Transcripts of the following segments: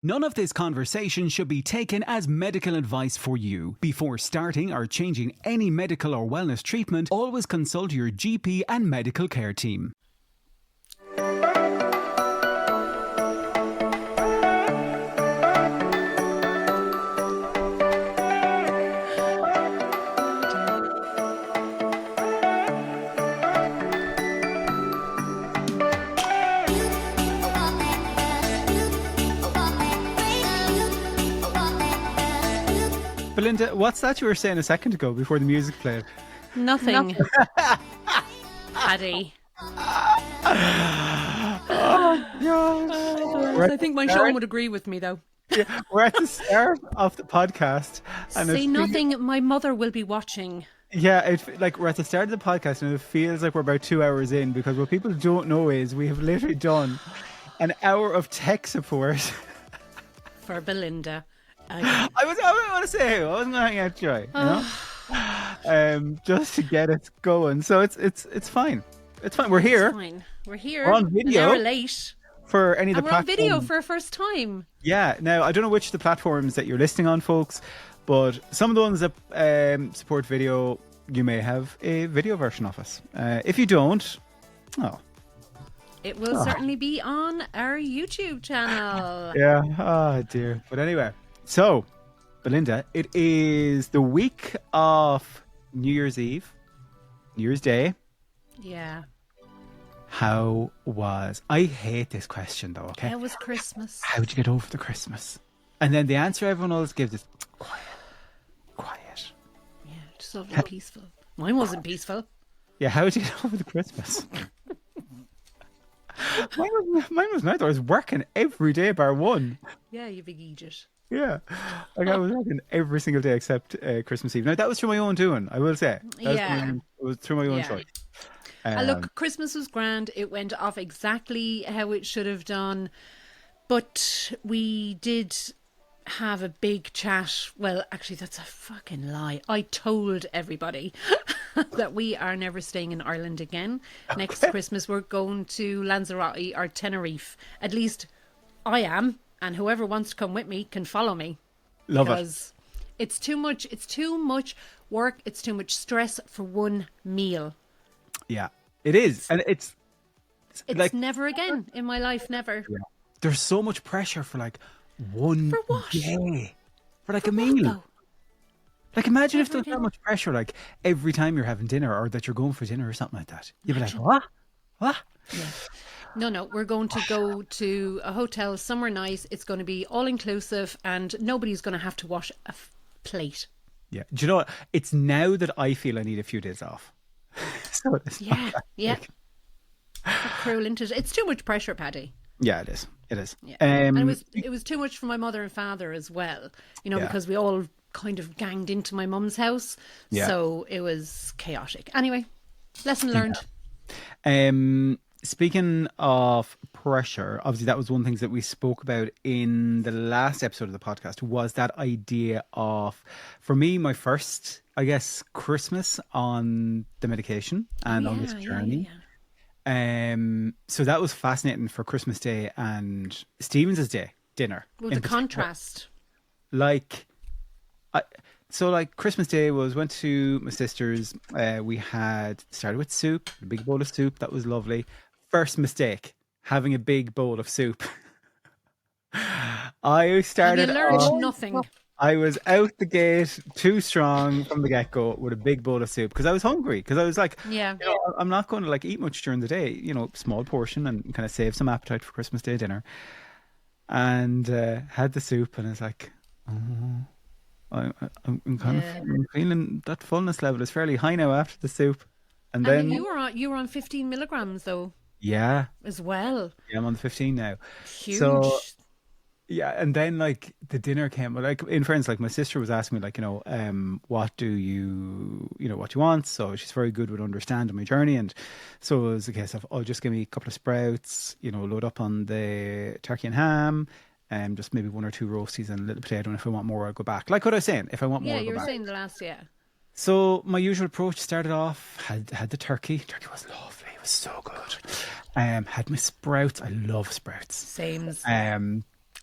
None of this conversation should be taken as medical advice for you. Before starting or changing any medical or wellness treatment, always consult your GP and medical care team. Belinda, what's that you were saying a second ago before the music played? Nothing. Paddy. Oh, gosh. I think my Sean would agree with me, though. Yeah, we're at the start of the podcast. And Say nothing, my mother will be watching. Yeah, we're at the start of the podcast and it feels like we're about 2 hours in, because what people don't know is we have literally done an hour of tech support. For Belinda. I want to say who. I wasn't going to hang out Joy, you know? Just to get it going. So it's fine. It's fine. We're here. It's fine. We're here. We're on video. An hour late. For any of the platforms. We're on video for a first time. Yeah. Now, I don't know which of the platforms that you're listening on, folks, but some of the ones that support video, you may have a video version of us. If you don't, it will certainly be on our YouTube channel. Yeah. Oh, dear. But anyway. So, Belinda, it is the week of New Year's Eve, New Year's Day. Yeah. How was... I hate this question, though, okay? How was Christmas? How did you get over the Christmas? And then the answer everyone always gives is quiet. Yeah, just so peaceful. Mine wasn't peaceful. Yeah, how did you get over the Christmas? Mine was neither. I was working every day bar one. Yeah, you big idiot. Yeah, I was working every single day except Christmas Eve. Now, that was through my own doing, I will say. It was through my own choice. Look, Christmas was grand. It went off exactly how it should have done. But we did have a big chat. Well, actually, that's a fucking lie. I told everybody that we are never staying in Ireland again. Okay. Next Christmas, we're going to Lanzarote or Tenerife. At least I am. And whoever wants to come with me can follow me. Love it. Because it's too much work. It's too much stress for one meal. Yeah, it is. And it's like, never again in my life. Never. Yeah. There's so much pressure for like one for what? day. For like a meal. What, like imagine if there was that much pressure like every time you're having dinner or that you're going for dinner or something like that. You'd be like, what? Yeah. No, we're going to go to a hotel somewhere nice. It's going to be all inclusive and nobody's going to have to wash a plate. Yeah. Do you know what? It's now that I feel I need a few days off. So it's yeah. Cruel, isn't it? It's too much pressure, Paddy. Yeah, it is. Yeah. And it was too much for my mother and father as well, because we all kind of ganged into my mum's house. Yeah. So it was chaotic. Anyway, lesson learned. Yeah. Speaking of pressure, obviously that was one of the things that we spoke about in the last episode of the podcast, was that idea of, for me, my first, I guess, Christmas on the medication and on this journey. Yeah. So that was fascinating for Christmas Day and Stephen's Day dinner. Well, the contrast. So Christmas Day went to my sister's. We started with soup, a big bowl of soup. That was lovely. First mistake, having a big bowl of soup. I started. And you learned nothing. I was out the gate too strong from the get-go with a big bowl of soup because I was hungry. Because I was like, I'm not going to eat much during the day. Small portion and kind of save some appetite for Christmas Day dinner. And had the soup and I was like, I'm kind of feeling that fullness level is fairly high now after the soup. And then you were on 15 milligrams though. Yeah. As well. Yeah, I'm on the 15 now. Huge. So, yeah, and then the dinner came. In fairness, my sister was asking me what do you what you want. So she's very good with understanding my journey, and so it was a case of just give me a couple of sprouts, load up on the turkey and ham. Just maybe one or two roasties and a little potato, and if I want more, I'll go back. Like what I was saying, if I want more, I'll go back. Yeah, you were saying the last, So my usual approach started off, had the turkey. Turkey was lovely. It was so good. Had my sprouts. I love sprouts. Same.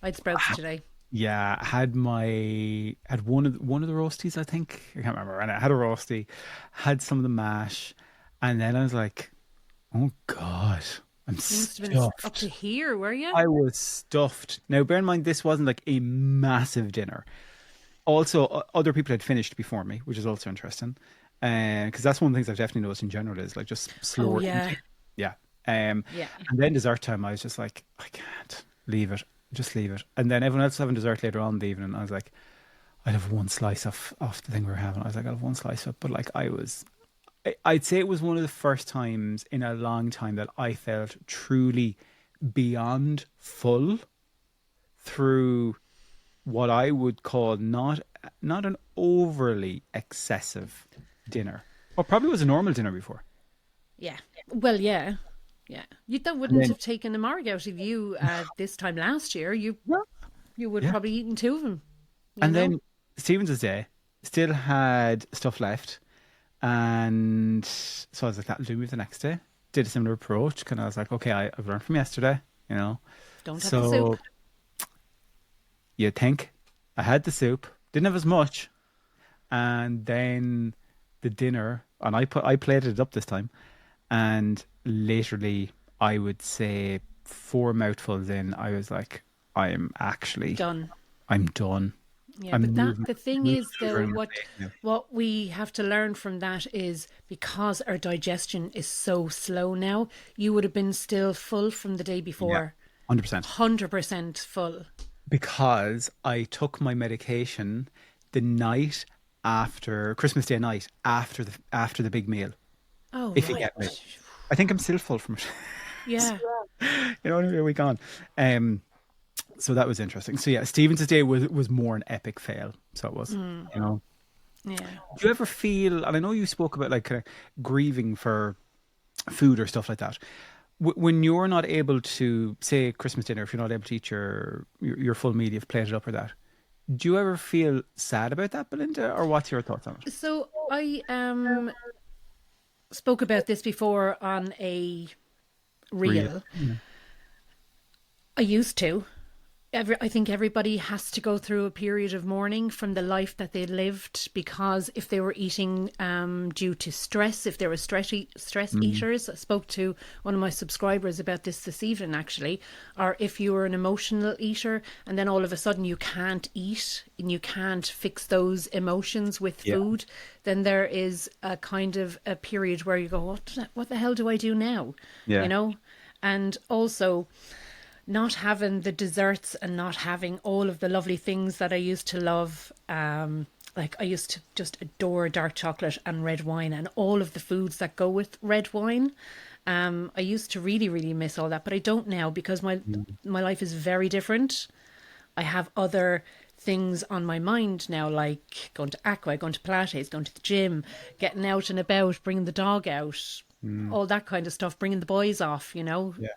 I had sprouts today. Yeah, had one of the roasties, I think. I can't remember. And I had a roasty, had some of the mash, and then I was like, "Oh God, I'm You must have been up to stuffed." here, were you? I was stuffed. Now, bear in mind, this wasn't like a massive dinner. Also, other people had finished before me, which is also interesting. Because that's one of the things I've definitely noticed in general is like just Oh slower yeah, eating. Yeah. yeah. And then dessert time, I was just like, I can't leave it, just leave it. And then everyone else was having dessert later on in the evening. I was like, I'd have one slice of the thing we were having. I was like, I'll have one slice of it. But like, I'd say it was one of the first times in a long time that I felt truly beyond full through what I would call not an overly excessive dinner. Or probably was a normal dinner before. Yeah. Well, yeah. Yeah. You that And wouldn't then have taken the mark out of you this time last year. yeah, You would yeah. probably eaten two of them, you And know? then Stevens's day still had stuff left. And so I was like, that'll do me the next day. Did a similar approach. Kind of I was like, okay, I've learned from yesterday, you know. Don't have the soup. So you think I had the soup, didn't have as much, and then the dinner, and I plated it up this time, and literally I would say four mouthfuls in, I was like, Done. I'm done. Yeah, I'm but that moving, the thing moving is sugar though, in my what plate now. what we have to learn from that is because our digestion is so slow now, you would have been still full from the day Yeah, before. 100%. 100% full. Because I took my medication the night after Christmas Day night after the big meal. Oh If you right. get me, I think I'm still full from it. Yeah. You know, only a week on. So that was interesting. So yeah, Stevens' Day was more an epic fail. So it was. You know, Yeah. do you ever feel? And I know you spoke about like kind of grieving for food or stuff like that. When you're not able to say Christmas dinner, if you're not able to eat your full meal, you've plated up or that. Do you ever feel sad about that, Belinda, or what's your thoughts on it? So I spoke about this before on a Real. reel. I used to. I think everybody has to go through a period of mourning from the life that they lived because if they were eating due to stress, if they were stress eaters, I spoke to one of my subscribers about this evening actually, or if you were an emotional eater and then all of a sudden you can't eat and you can't fix those emotions with Yeah. food, then there is a kind of a period where you go, what the hell do I do now? You Yeah. know? And also not having the desserts and not having all of the lovely things that I used to love. Like I used to just adore dark chocolate and red wine and all of the foods that go with red wine. I used to really, really miss all that, but I don't now because my life is very different. I have other things on my mind now, like going to aqua, going to Pilates, going to the gym, getting out and about, bringing the dog out, all that kind of stuff, bringing the boys off, you know. Yeah.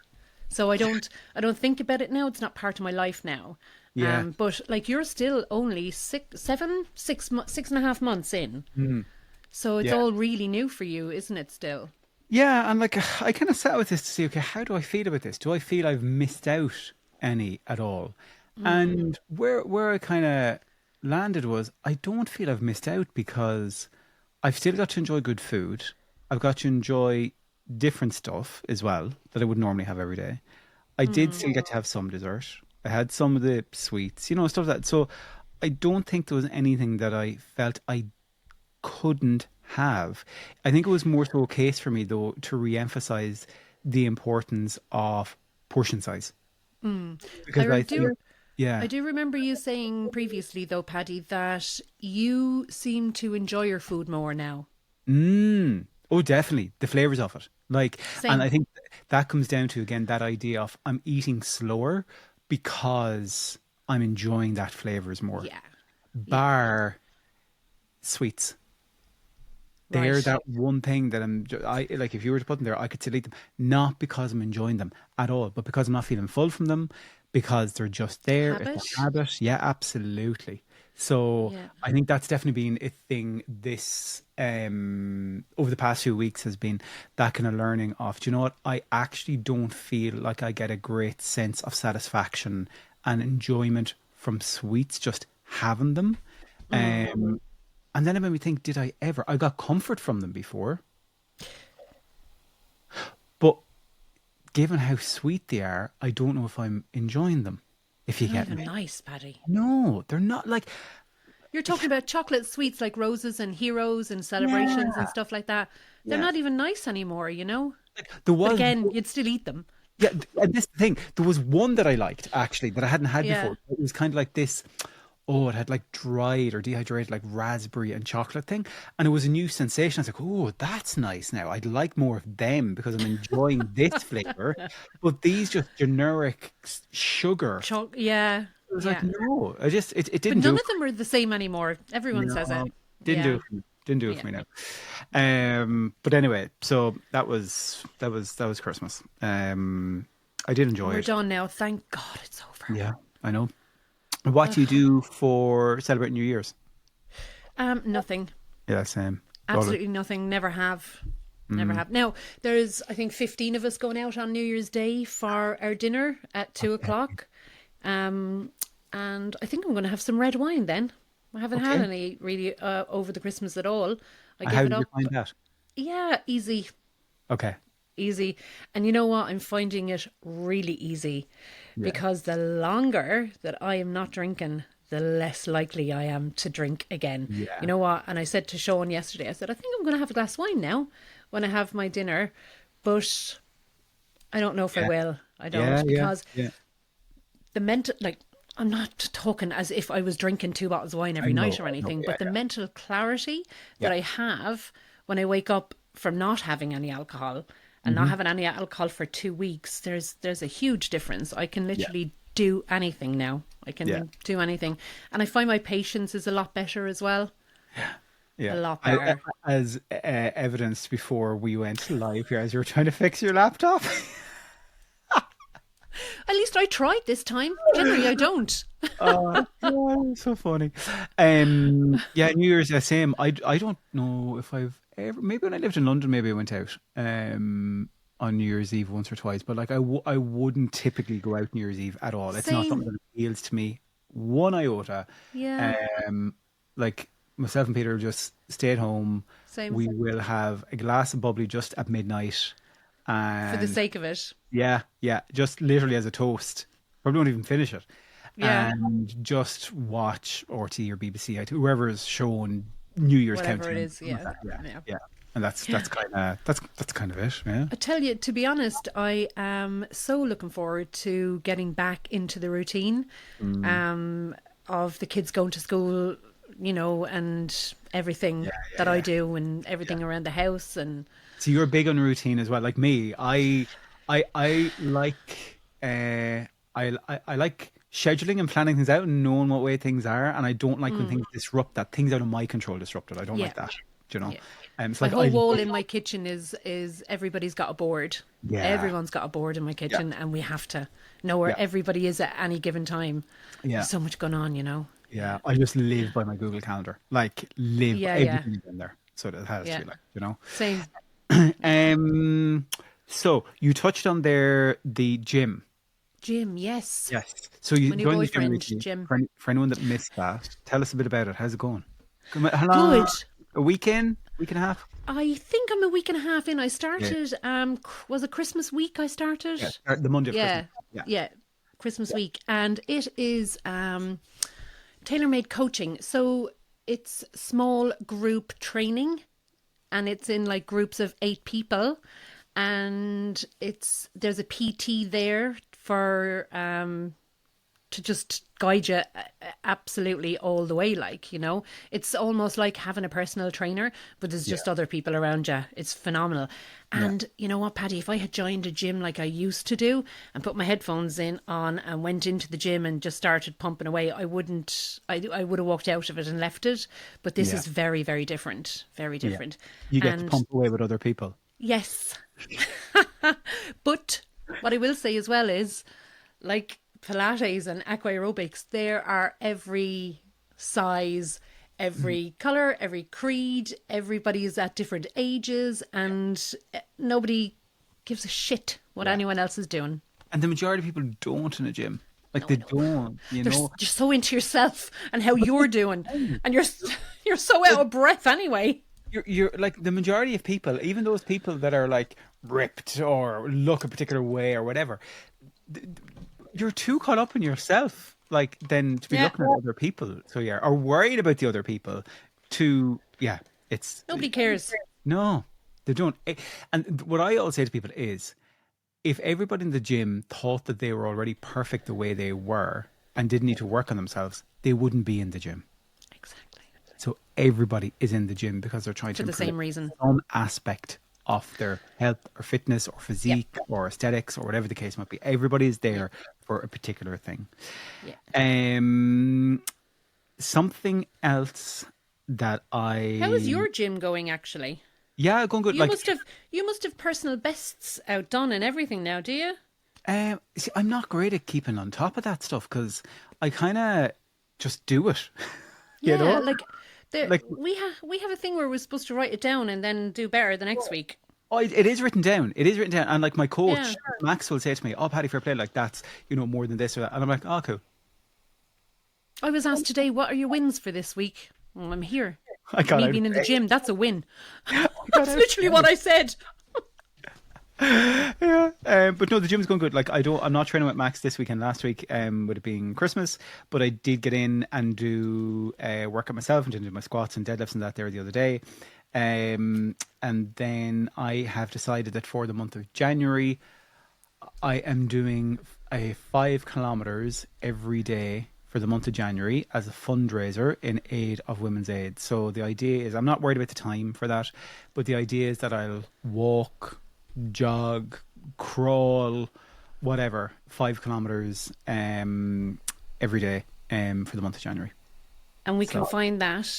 So I don't think about it now. It's not part of my life now. Yeah. But like you're still only 6.5 months in, so it's Yeah. all really new for you, isn't it? Still, Yeah. And like, I kind of sat with this to see, okay, how do I feel about this? Do I feel I've missed out any at all? And where I kind of landed was, I don't feel I've missed out because I've still got to enjoy good food. I've got to enjoy different stuff as well that I would normally have every day. I did still get to have some dessert. I had some of the sweets, stuff like that. So I don't think there was anything that I felt I couldn't have. I think it was more so a case for me though to re-emphasize the importance of portion size because I I think, do. yeah, I do remember you saying previously, though, Paddy, that you seem to enjoy your food more now. oh, definitely the flavors of it. Like, and I Same. think that comes down to again that idea of I'm eating slower because I'm enjoying that flavors more. Yeah. Yeah. Bar sweets. They're Right. that one thing that I like. If you were to put them there, I could still eat them, not because I'm enjoying them at all, but because I'm not feeling full from them, because they're just there. It's Habit. a habit. Yeah, absolutely. So Yeah. I think that's definitely been a thing this over the past few weeks has been that kind of learning of, do you know what? I actually don't feel like I get a great sense of satisfaction and enjoyment from sweets, just having them. And then it made me think, did I ever? I got comfort from them before. But given how sweet they are, I don't know if I'm enjoying them, if you They're not get even me. nice, Paddy. No, they're not like, You're talking about chocolate sweets like roses and heroes and celebrations and yeah, stuff like that. They're yeah. not even nice anymore, you know? There But was, again, you'd still eat them. yeah, and this thing, there was one that I liked actually that I hadn't had Yeah. before. It was kind of like this, oh, it had like dried or dehydrated like raspberry and chocolate thing. And it was a new sensation. I was like, oh, that's nice now. I'd like more of them because I'm enjoying this flavor. But these just generic sugar. Yeah, It was like, yeah. no, it But didn't do none it of them are the same anymore. Everyone says it. No, didn't do Yeah, it for me. Didn't do it yeah. for me now. But anyway, so that was Christmas. I did And enjoy we're it. done now. Thank God it's over. Yeah, I know. What do you do for celebrating New Year's? Nothing. Yeah, same. Dollar. Absolutely nothing. Never have. Never have. Now, there's, I think, 15 of us going out on New Year's Day for our dinner at 2 o'clock. And I think I'm going to have some red wine then. I haven't had Okay. any really over the Christmas at all. I How give it did you up. find that? Yeah, easy. Okay. Easy. And you know what? I'm finding it really easy Yeah. because the longer that I am not drinking, the less likely I am to drink again. Yeah. You know what? And I said to Sean yesterday, I said, I think I'm going to have a glass of wine now when I have my dinner, but I don't know if I Yeah. will. I Yeah. don't, Yeah. because Yeah. the mental, like, I'm not talking as if I was drinking 2 bottles of wine I every know. night or I know. anything, Yeah. but the Yeah. mental clarity that Yeah. I have when I wake up from not having any alcohol and not Mm-hmm. having any alcohol for 2 weeks, there's a huge difference. I can Yeah. literally do anything now. I Yeah. can do anything. And I find my patience is a lot better as well. A Yeah. lot better. As evidenced before we went live here, as you were trying to fix your laptop. At least I tried this time. Generally, I don't. Oh, God, so funny. Yeah, New Year's, yeah, same. I don't know if I've ever, maybe when I lived in London, maybe I went out on New Year's Eve once or twice, but like I wouldn't typically go out New Year's Eve at all. It's not something Same. that appeals to me one iota. Yeah, Um, like myself and Peter just stay at home. same. We will have a glass of bubbly just at midnight, For the and sake of it. yeah, yeah, just literally as a toast. Probably won't even finish it. Yeah, And just watch RT or BBC, whoever is showing New Year's whatever it countdown. is. Yeah, Yeah, yeah. yeah. And that's kind of it. Yeah. I tell you, to be honest, I am so looking forward to getting back into the routine of the kids going to school, you know, and everything that I do and everything around the house. And So you're big on routine as well, like me. I like I like scheduling and planning things out and knowing what way things are, and I don't like when things disrupt that. Things out of my control disrupted. I don't Yeah. like that. Do you know? Yeah. It's my like whole I wall love- in my kitchen is everybody's got a board. Yeah. Everyone's got a board in my kitchen, and we have to know where Yeah. everybody is at any given time. Yeah. There's so much going on, you know. Yeah, I just live by my Google Calendar. Like live Yeah, yeah. everything is in there. So it has Yeah. to, like, you know. Same. So you touched on there the gym. Jim, yes. Yes. So you My new joined the gym boyfriend, recently. Jim. For anyone that missed that, tell us a bit about it. How's it going? How long? Good. A weekend? Week and a half? I think I'm a week and a half in. I started, was it Christmas week I started? Yeah. The Monday of Yeah, Christmas. yeah, Christmas week. And it is tailor-made coaching. So it's small group training, and it's in like groups of 8 people. And there's a PT there for to just guide you absolutely all the way, like, you know. It's almost like having a personal trainer, but there's just other people around you. It's phenomenal. And you know what, Paddy, if I had joined a gym like I used to do and put my headphones on and went into the gym and just started pumping away, I would have walked out of it and left it. But this is very, very different. Very different. You get to And pump away with other people. yes. But what I will say as well is, like Pilates and aqua aerobics, there are every size, every colour, every creed, everybody is at different ages, and nobody gives a shit what anyone else is doing. And the majority of people don't in a gym. Like No, I they know. don't, you know. You're so into yourself and how But you're doing, and you're so out like of breath anyway. you're like the majority of people, even those people that are like ripped or look a particular way or whatever, you're too caught up in yourself, like then to be Yeah. looking at other people. So yeah, or worried about the other people. To yeah, it's Nobody cares. no, they don't. And what I always say to people is, if everybody in the gym thought that they were already perfect the way they were and didn't need to work on themselves, they wouldn't be in the gym. Exactly. So everybody is in the gym because they're trying to For the improve same reason. some aspect of their health or fitness or Yep. physique or aesthetics or whatever the case might be. Everybody's Yeah. there for a particular thing. Yeah. Something else that How is I your gym going actually? yeah, going good. You Like must have you must have personal bests outdone and everything now, do you? see, I'm not great at keeping on top of that stuff because I kind of just do it. You Yeah, know, like like we have a thing where we're supposed to write it down and then do better the next week. oh, it is written down. It is written down, and like my Yeah. coach Max will say to me, "Oh, Paddy, fair play. Like that's more than this or that," and I'm like, "Oh, cool." I was asked today, what are your wins for this week? Well, I'm here. I got Me out of being in the bed. gym, that's a win. I got That's out of literally what I said. yeah, but no, the gym's going good. Like I'm not training with Max this weekend. Last week, with it being Christmas, but I did get in and do work at myself and did my squats and deadlifts and that there the other day. And then I have decided that for the month of January, I am doing a 5 kilometers every day for the month of January as a fundraiser in aid of Women's Aid. So the idea is, I'm not worried about the time for that, but the idea is that I'll walk, jog, crawl, whatever, 5 kilometers every day for the month of January. And we can So find that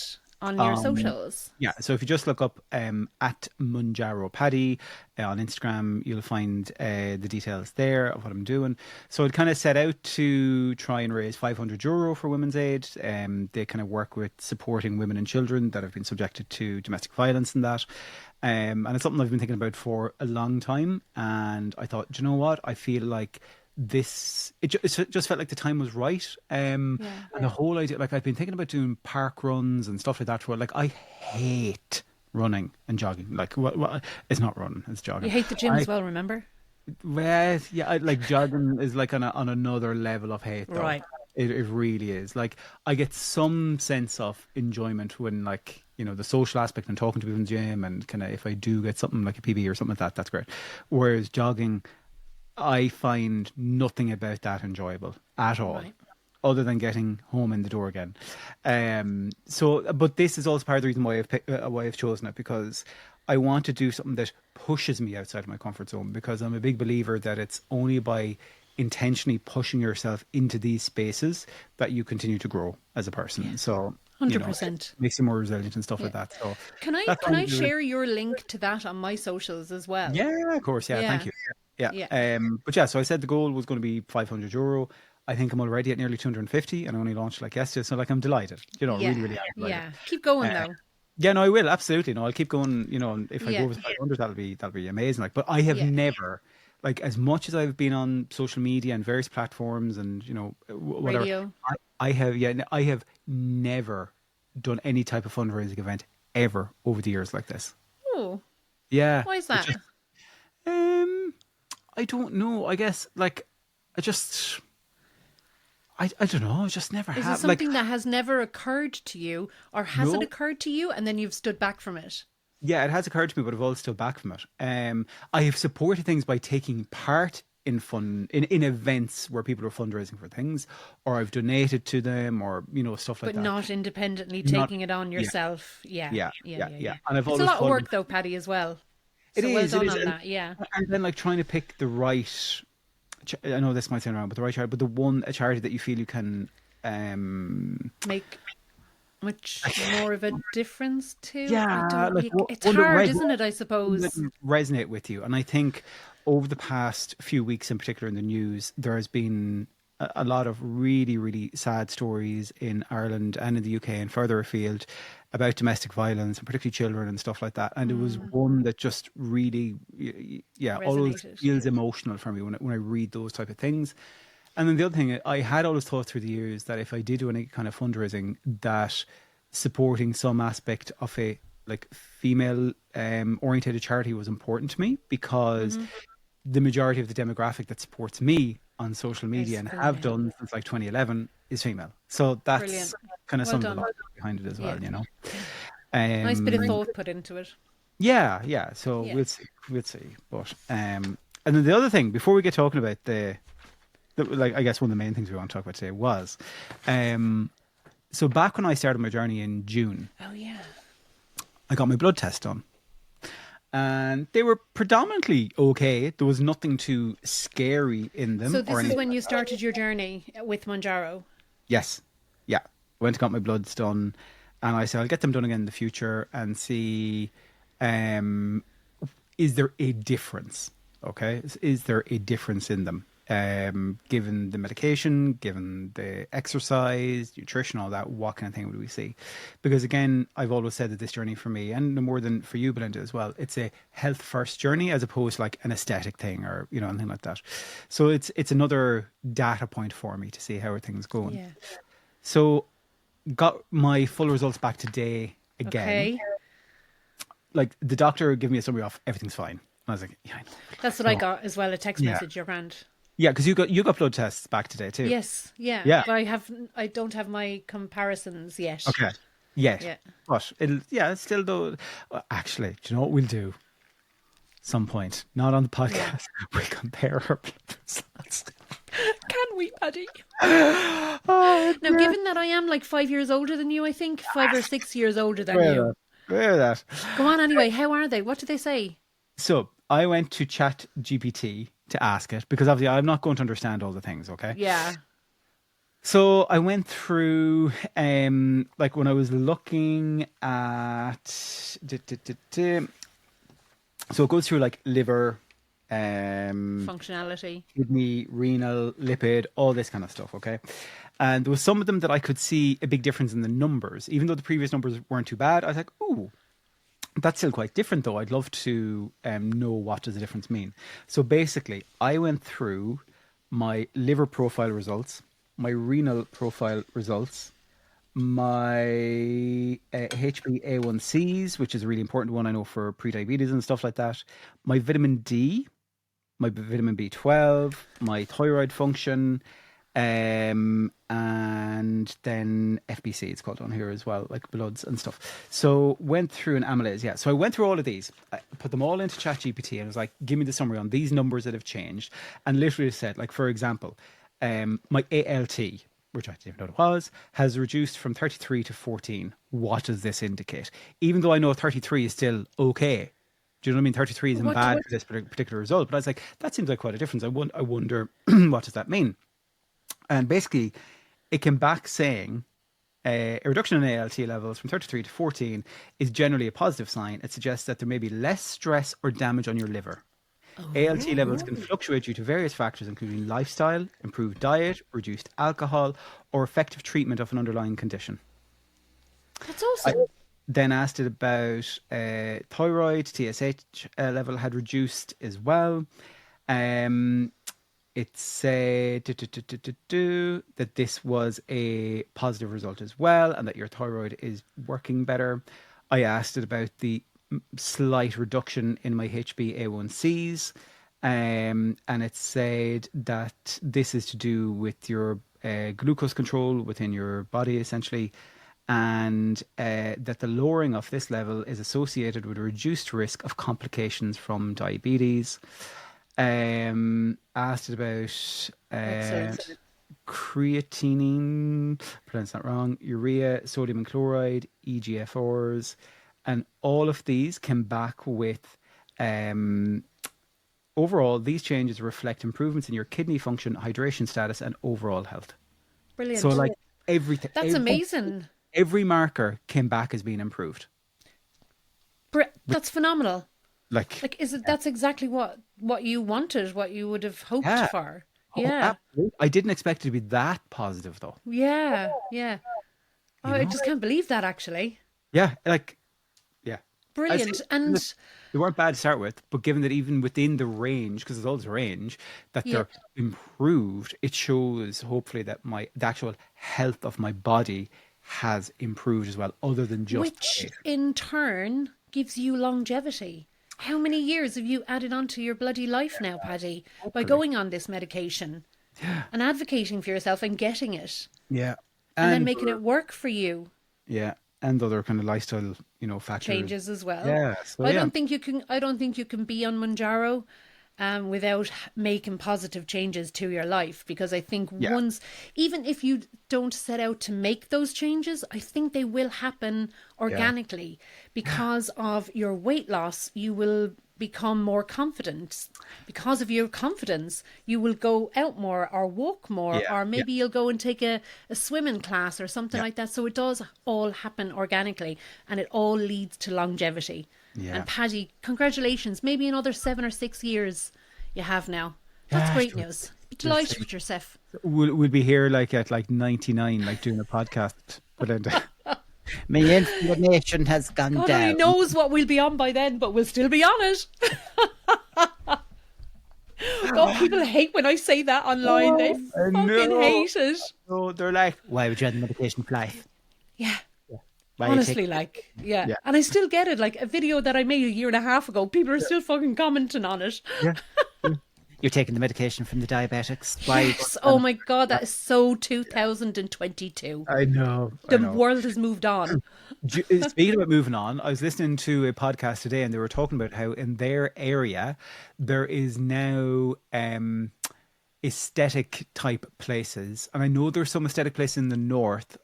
on your socials. yeah, so if you just look up at Mounjaro Paddy on Instagram, you'll find the details there of what I'm doing. So it kind of set out to try and raise €500 for Women's Aid. They kind of work with supporting women and children that have been subjected to domestic violence and that. And it's something I've been thinking about for a long time. And I thought, do you know what? I feel like it just felt like the time was right. And the whole idea, like I've been thinking about doing park runs and stuff like that. Where like I hate running and jogging. Like what it's not running, it's jogging. You hate the gym as well, remember? Well, yeah, like jogging is like on another level of hate, though. Right. It really is. Like I get some sense of enjoyment when like the social aspect and talking to people in the gym and kind of if I do get something like a PB or something like that, that's great. Whereas jogging, I find nothing about that enjoyable at all, Right. other than getting home in the door again. But this is also part of the reason why I've chosen it, because I want to do something that pushes me outside of my comfort zone, because I'm a big believer that it's only by intentionally pushing yourself into these spaces that you continue to grow as a person. So 100%. makes you more resilient and stuff like that. So Can I that's can why I'm I doing it. share your link to that on my socials as well? Yeah, of course. Yeah, thank Yeah. you. Yeah. Yeah. But yeah, so I said the goal was going to be €500. I think I'm already at nearly 250 and I only launched like yesterday. So like I'm delighted. Yeah. Really, really delighted. Yeah. Keep going though. Yeah, no, I will. Absolutely. No, I'll keep going. If I go Yeah. with 500, that'll be amazing. Like, but I have Yeah. never, like, as much as I've been on social media and various platforms and, whatever, Radio. I have never done any type of fundraising event ever over the years like this. Oh, Yeah. why is that? I don't know. I guess like I just I don't know. I just never Is it have like something that has never occurred to you, or has it no. occurred to you and then you've stood back from it? Yeah, it has occurred to me, but I've always still back from it. I have supported things by taking part in in events where people are fundraising for things, or I've donated to them, or stuff like But that. not independently Not taking it on yeah, yourself. Yeah. yeah, Yeah. yeah, Yeah. yeah. Yeah. And I've It's a always lot of thought work though, Paddy, as well. it So well is, it done is, on that. Yeah. and then like trying to pick the right. I know this might sound wrong, but the right charity, but a charity that you feel you can. Make much more of a difference to. I Yeah, don't. like It's one that hard, isn't it? I suppose. resonate with you. And I think over the past few weeks, in particular in the news, there has been a lot of really, really sad stories in Ireland and in the UK and further afield about domestic violence, and particularly children and stuff like that. And it was one that just really, yeah, always Resonated. feels emotional for me when I read those type of things. And then the other thing, I had always thought through the years that if I did do any kind of fundraising, that supporting some aspect of a like female orientated charity was important to me, because the majority of the demographic that supports me on social media and have done since like 2011 is female. So that's Brilliant. kind of Well some of the done. logic behind it as well, Yeah. you know. Nice bit of thought put into it. Yeah. So Yeah. we'll see. But and then the other thing before we get talking about like I guess one of the main things we want to talk about today was, so back when I started my journey in June, Oh yeah. I got my blood test done. And they were predominantly okay. There was nothing too scary in them. So this or is anything. when you started your journey with Mounjaro. Yes. Yeah. Went and got my bloods done. And I said, I'll get them done again in the future and see, is there a difference? Okay. Is there a difference in them? Given the medication, given the exercise, nutrition, all that, what kind of thing would we see? Because again, I've always said that this journey for me, and no more than for you, Belinda, as well, it's a health first journey as opposed to like an aesthetic thing or, you know, anything like that. So it's another data point for me to see how are things going. Yeah. So got my full results back today again. Okay. Like the doctor gave me a summary of everything's fine. And I was like, yeah, I know. That's what I got as well. A text Yeah. message. Your grand. Yeah, because you got blood tests back today too. Yes. Yeah. Yeah. But I don't have my comparisons yet. Okay. Yes. Yeah. But it's still though. Actually, do you know what we'll do? Some point, not on the podcast, we compare our blood results. Can we, Paddy? Oh, Now, given that I am like 5 years older than you, I think 5 or 6 years older than you. Where that? Go on anyway. How are they? What do they say? So I went to Chat GPT to ask it because obviously I'm not going to understand all the things. Okay. Yeah. So I went through, like when I was looking at, so it goes through like liver, Functionality. kidney, renal, lipid, all this kind of stuff. Okay. And there was some of them that I could see a big difference in the numbers, even though the previous numbers weren't too bad. I was like, ooh, that's still quite different though. I'd love to know what does the difference mean. So basically I went through my liver profile results, my renal profile results, my HbA1cs, which is a really important one I know for prediabetes and stuff like that, my vitamin D, my vitamin B12, my thyroid function, and then FBC, it's called on here as well, like bloods and stuff. So went through an amylase, yeah. So I went through all of these, I put them all into ChatGPT and was like, give me the summary on these numbers that have changed, and literally said, like for example, my ALT, which I didn't know what it was, has reduced from 33 to 14. What does this indicate? Even though I know 33 is still okay. Do you know what I mean? 33 isn't bad for this particular result. But I was like, that seems like quite a difference. I wonder, what does that mean? And basically, it came back saying a reduction in ALT levels from 33 to 14 is generally a positive sign. It suggests that there may be less stress or damage on your liver. ALT levels can fluctuate due to various factors, including lifestyle, improved diet, reduced alcohol, or effective treatment of an underlying condition. That's awesome. I then asked it about thyroid, TSH level had reduced as well. It said that this was a positive result as well, and that your thyroid is working better. I asked it about the slight reduction in my HbA1cs, and it said that this is to do with your glucose control within your body, essentially, and that the lowering of this level is associated with a reduced risk of complications from diabetes. Asked about creatinine, pronounce that wrong, urea, sodium and chloride, EGFRs, and all of these came back with overall, these changes reflect improvements in your kidney function, hydration status, and overall health. Brilliant. So, like everything, That's amazing. Every marker came back as being improved. That's phenomenal. Like is it? That's exactly what you wanted, what you would have hoped for. Oh, Yeah. absolutely. I didn't expect it to be that positive, though. Yeah. Yeah. Oh, I just can't believe that, actually. Yeah, yeah. Brilliant. And they weren't bad to start with, but given that even within the range, because there's always a range, that Yeah. they're improved, it shows hopefully that the actual health of my body has improved as well, other than just Which weight. in turn gives you longevity. How many years have you added onto your bloody life now, Paddy, by Hopefully. going on this medication and advocating for yourself and getting it Yeah. and then And making it work for you? yeah, and other kind of lifestyle, factors. Changes as well. Yeah. So yeah. I don't think you can be on Mounjaro without making positive changes to your life, because I think Yeah. once, even if you don't set out to make those changes, I think they will happen Yeah. organically. Because of your weight loss, you will become more confident. Because of your confidence, you will go out more or walk more, Yeah. or Yeah. maybe you'll go and take a swimming class or something Yeah. like that. So it does all happen organically, and it all leads to longevity. Yeah. And Paddy, congratulations. Maybe another 7 or 6 years you have now. That's Yeah, great sure. news. Be We'll delighted see. with yourself. We'll be here like at like 99, like doing a podcast. Belinda. My inflammation has gone God only down. knows what we'll be on by then, but we'll still be on it. God, people hate when I say that online. They I fucking know. hate it. So they're like, Why would you have the medication for life? Yeah. Why are you Honestly, taking- like, yeah. Yeah. And I still get it. Like, a video that I made a year and a half ago, people are still fucking commenting on it. yeah, You're taking the medication from the diabetics. Why? Yes. Oh my God, that is so 2022. I know. The world has moved on. Speaking about moving on, I was listening to a podcast today, and they were talking about how in their area there is now aesthetic type places, and I know there's some aesthetic places in the north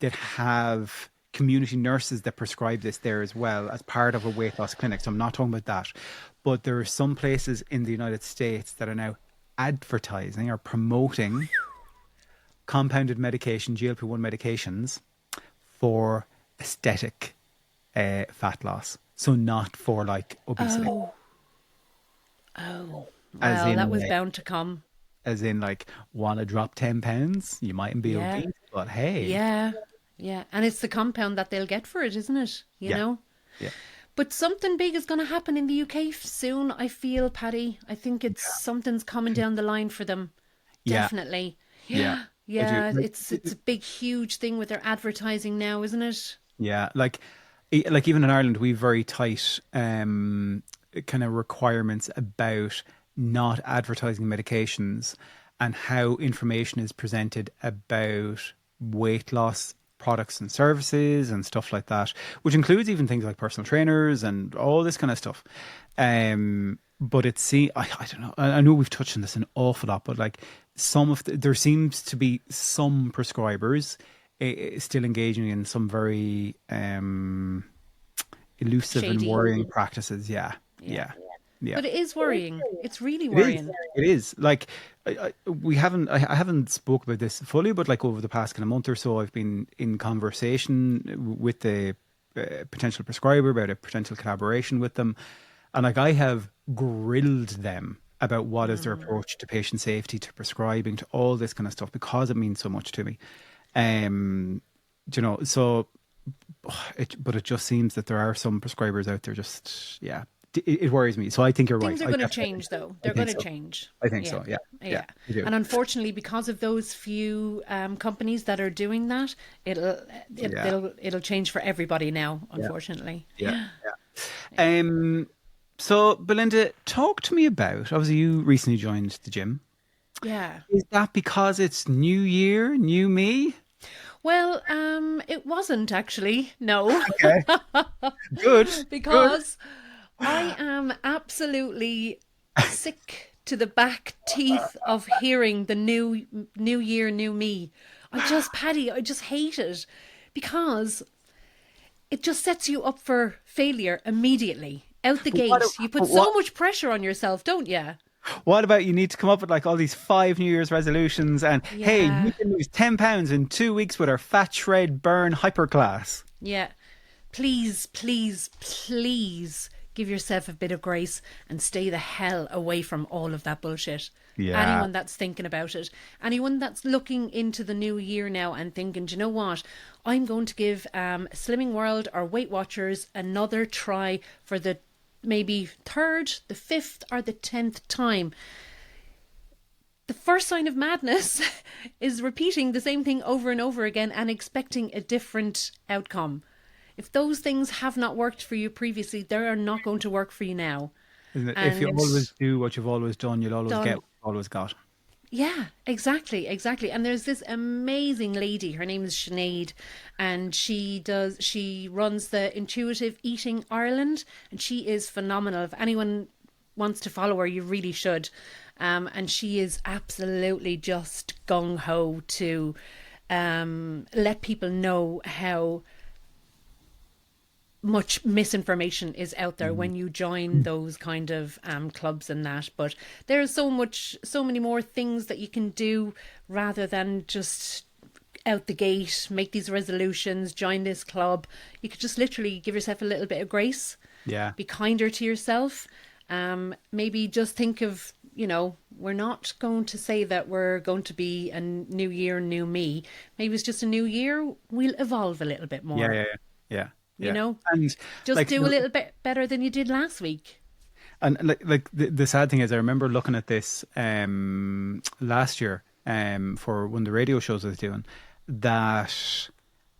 that have community nurses that prescribe this there as well as part of a weight loss clinic. So I'm not talking about that, but there are some places in the United States that are now advertising or promoting compounded medication, GLP-1 medications, for aesthetic fat loss. So not for like obesity. Oh. As Well, in, that was bound to come. As in like, want to drop 10 pounds? You mightn't be Yeah. obese, but hey. Yeah. Yeah. And it's the compound that they'll get for it, isn't it? You Yeah. know? Yeah. But something big is going to happen in the UK soon, I feel, Paddy. I think something's coming down the line for them. Yeah. Definitely. Yeah. I Yeah, do. Like, it's a big, huge thing with their advertising now, isn't it? yeah. Like even in Ireland, we've very tight kind of requirements about not advertising medications and how information is presented about weight loss products and services and stuff like that, which includes even things like personal trainers and all this kind of stuff. But I don't know. I know we've touched on this an awful lot, but like there seems to be some prescribers still engaging in some very elusive Shady. and worrying practices. Yeah. But it is worrying. It's really It is. worrying. It is. Like I haven't spoke about this fully, but like over the past kind of month or so, I've been in conversation with the potential prescriber about a potential collaboration with them, and like I have grilled them about what is their approach to patient safety, to prescribing, to all this kind of stuff, because it means so much to me. So but it just seems that there are some prescribers out there just it worries me. So I think you're right. Things are going to change, though. They're going to change. I think so. Yeah. Yeah. I do. And unfortunately, because of those few companies that are doing that, it'll change for everybody now. Unfortunately. Yeah. So Belinda, talk to me about. Obviously, you recently joined the gym. Yeah. Is that because it's New Year, new me? Well, it wasn't actually. No. Okay. Good. Because I am absolutely sick to the back teeth of hearing the new year, new me. Paddy, I just hate it, because it just sets you up for failure immediately out the gate. You put so much pressure on yourself, don't you? What about you need to come up with like all these 5 New Year's resolutions and hey, you can lose 10 pounds in 2 weeks with our fat shred burn hyper class. Yeah. Please, please, please give yourself a bit of grace and stay the hell away from all of that bullshit. Yeah. Anyone that's thinking about it, anyone that's looking into the new year now and thinking, do you know what, I'm going to give Slimming World or Weight Watchers another try for the maybe third, the fifth or the 10th time. The first sign of madness is repeating the same thing over and over again and expecting a different outcome. If those things have not worked for you previously, they are not going to work for you now. Isn't it? If you always do what you've always done, you'll always get what you've always got. Yeah, exactly. And there's this amazing lady, her name is Sinead, and she runs the Intuitive Eating Ireland, and she is phenomenal. If anyone wants to follow her, you really should. And she is absolutely just gung-ho to let people know how much misinformation is out there when you join those kind of clubs and that. But there's so many more things that you can do rather than just out the gate, make these resolutions, join this club. You could just literally give yourself a little bit of grace. Yeah. Be kinder to yourself. Maybe just think of, we're not going to say that we're going to be a new year, new me. Maybe it's just a new year. We'll evolve a little bit more. Yeah. And just do a little bit better than you did last week. And like the sad thing is, I remember looking at this last year for one of the radio shows I was doing, that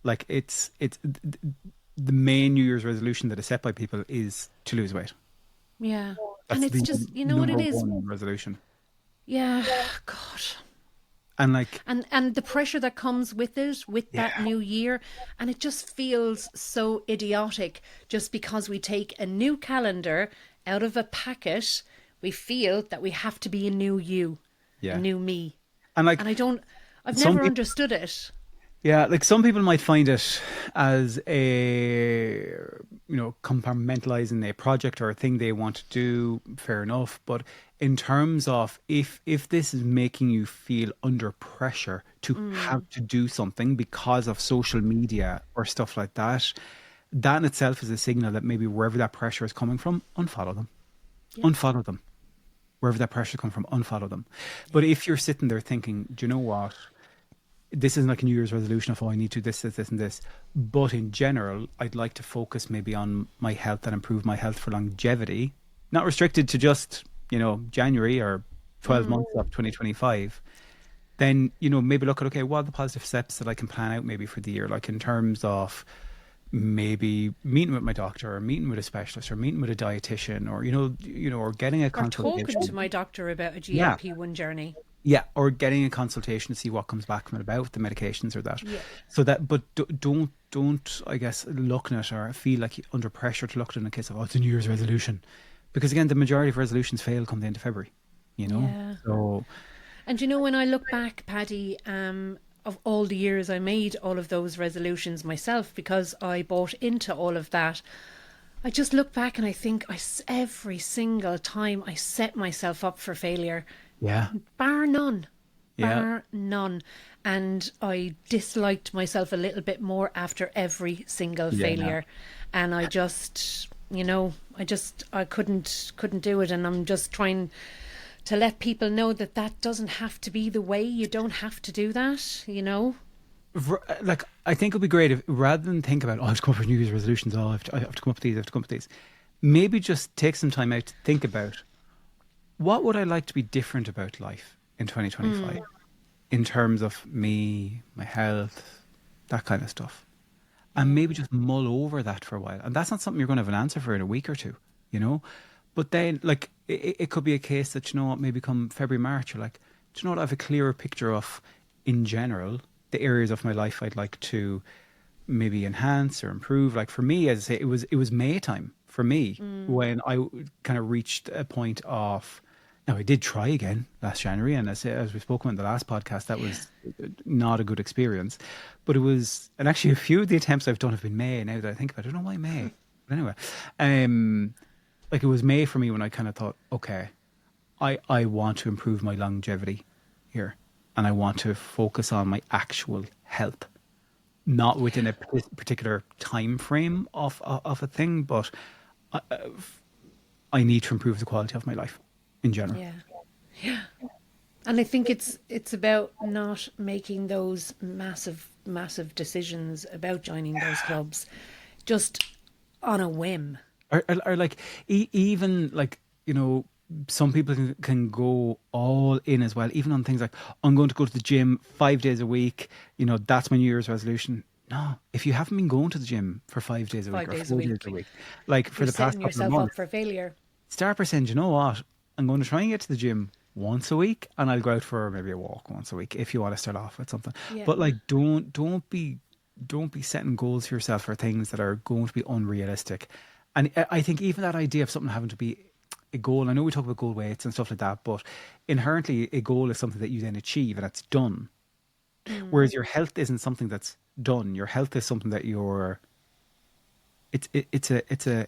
like it's the main New Year's resolution that is set by people is to lose weight. Yeah. That's and it's just, what it is? Resolution. Yeah. God. And like, and the pressure that comes with it, with that new year, and it just feels so idiotic. Just because we take a new calendar out of a packet, we feel that we have to be a new you, a new me. And like, I've never understood it. Yeah, like some people might find it as a, compartmentalizing a project or a thing they want to do, fair enough. But in terms of if this is making you feel under pressure to have to do something because of social media or stuff like that, that in itself is a signal that maybe wherever that pressure is coming from, unfollow them. Yeah. Unfollow them. Wherever that pressure comes from, unfollow them. Yeah. But if you're sitting there thinking, do you know what? This isn't like a New Year's resolution of, I need to do this, and this. But in general, I'd like to focus maybe on my health and improve my health for longevity. Not restricted to just, January or 12 months of 2025. Then, maybe look at, okay, what are the positive steps that I can plan out maybe for the year? Like in terms of maybe meeting with my doctor or meeting with a specialist or meeting with a dietitian or, or getting a consultation. Or talking to my doctor about a GLP-1 journey. Yeah, or getting a consultation to see what comes back from it about the medications or that. Yeah. So that, but don't, I guess, looking at or feel like you're under pressure to look at it in the case of, it's a New Year's resolution. Because again, the majority of resolutions fail come the end of February, Yeah. So. And when I look back, Paddy, of all the years I made all of those resolutions myself, because I bought into all of that, I just look back and I think every single time I set myself up for failure. Yeah. Bar none. Yeah. Bar none. And I disliked myself a little bit more after every single failure. And I just, I couldn't do it. And I'm just trying to let people know that doesn't have to be the way. You don't have to do that, Like, I think it would be great if, rather than think about, I have to come up with New Year's resolutions, I have to come up with these, maybe just take some time out to think about, what would I like to be different about life in 2025 in terms of me, my health, that kind of stuff? And maybe just mull over that for a while. And that's not something you're going to have an answer for in a week or two, But then, like, it could be a case that, maybe come February, March, you're like, do you know what, I have a clearer picture of, in general, the areas of my life I'd like to maybe enhance or improve. Like for me, as I say, it was May time for me when I kind of reached a point of, now I did try again last January, and as we spoke about in the last podcast, that was not a good experience. But it was, and actually a few of the attempts I've done have been May. Now that I think about it, I don't know why May. But anyway, like it was May for me when I kind of thought, okay, I want to improve my longevity here, and I want to focus on my actual health, not within a particular time frame of a thing, but I need to improve the quality of my life in general. Yeah. Yeah. And I think it's about not making those massive decisions about joining those clubs just on a whim. Or like even like, you know, some people can go all in as well, even on things like, I'm going to go to the gym 5 days a week, you know, that's my New Year's resolution. No, if you haven't been going to the gym for 5 days a week Five or days a 4 days week. a week, like for You're the past setting couple of yourself up months, for failure. start by saying, "Do you know what? I'm going to try and get to the gym once a week, and I'll go out for maybe a walk once a week if you want to start off with something." Yeah. But like, don't be setting goals for yourself for things that are going to be unrealistic. And I think even that idea of something having to be a goal, I know we talk about goal weights and stuff like that, but inherently a goal is something that you then achieve and it's done. Whereas your health isn't something that's done. Your health is something that you're. It's a It's an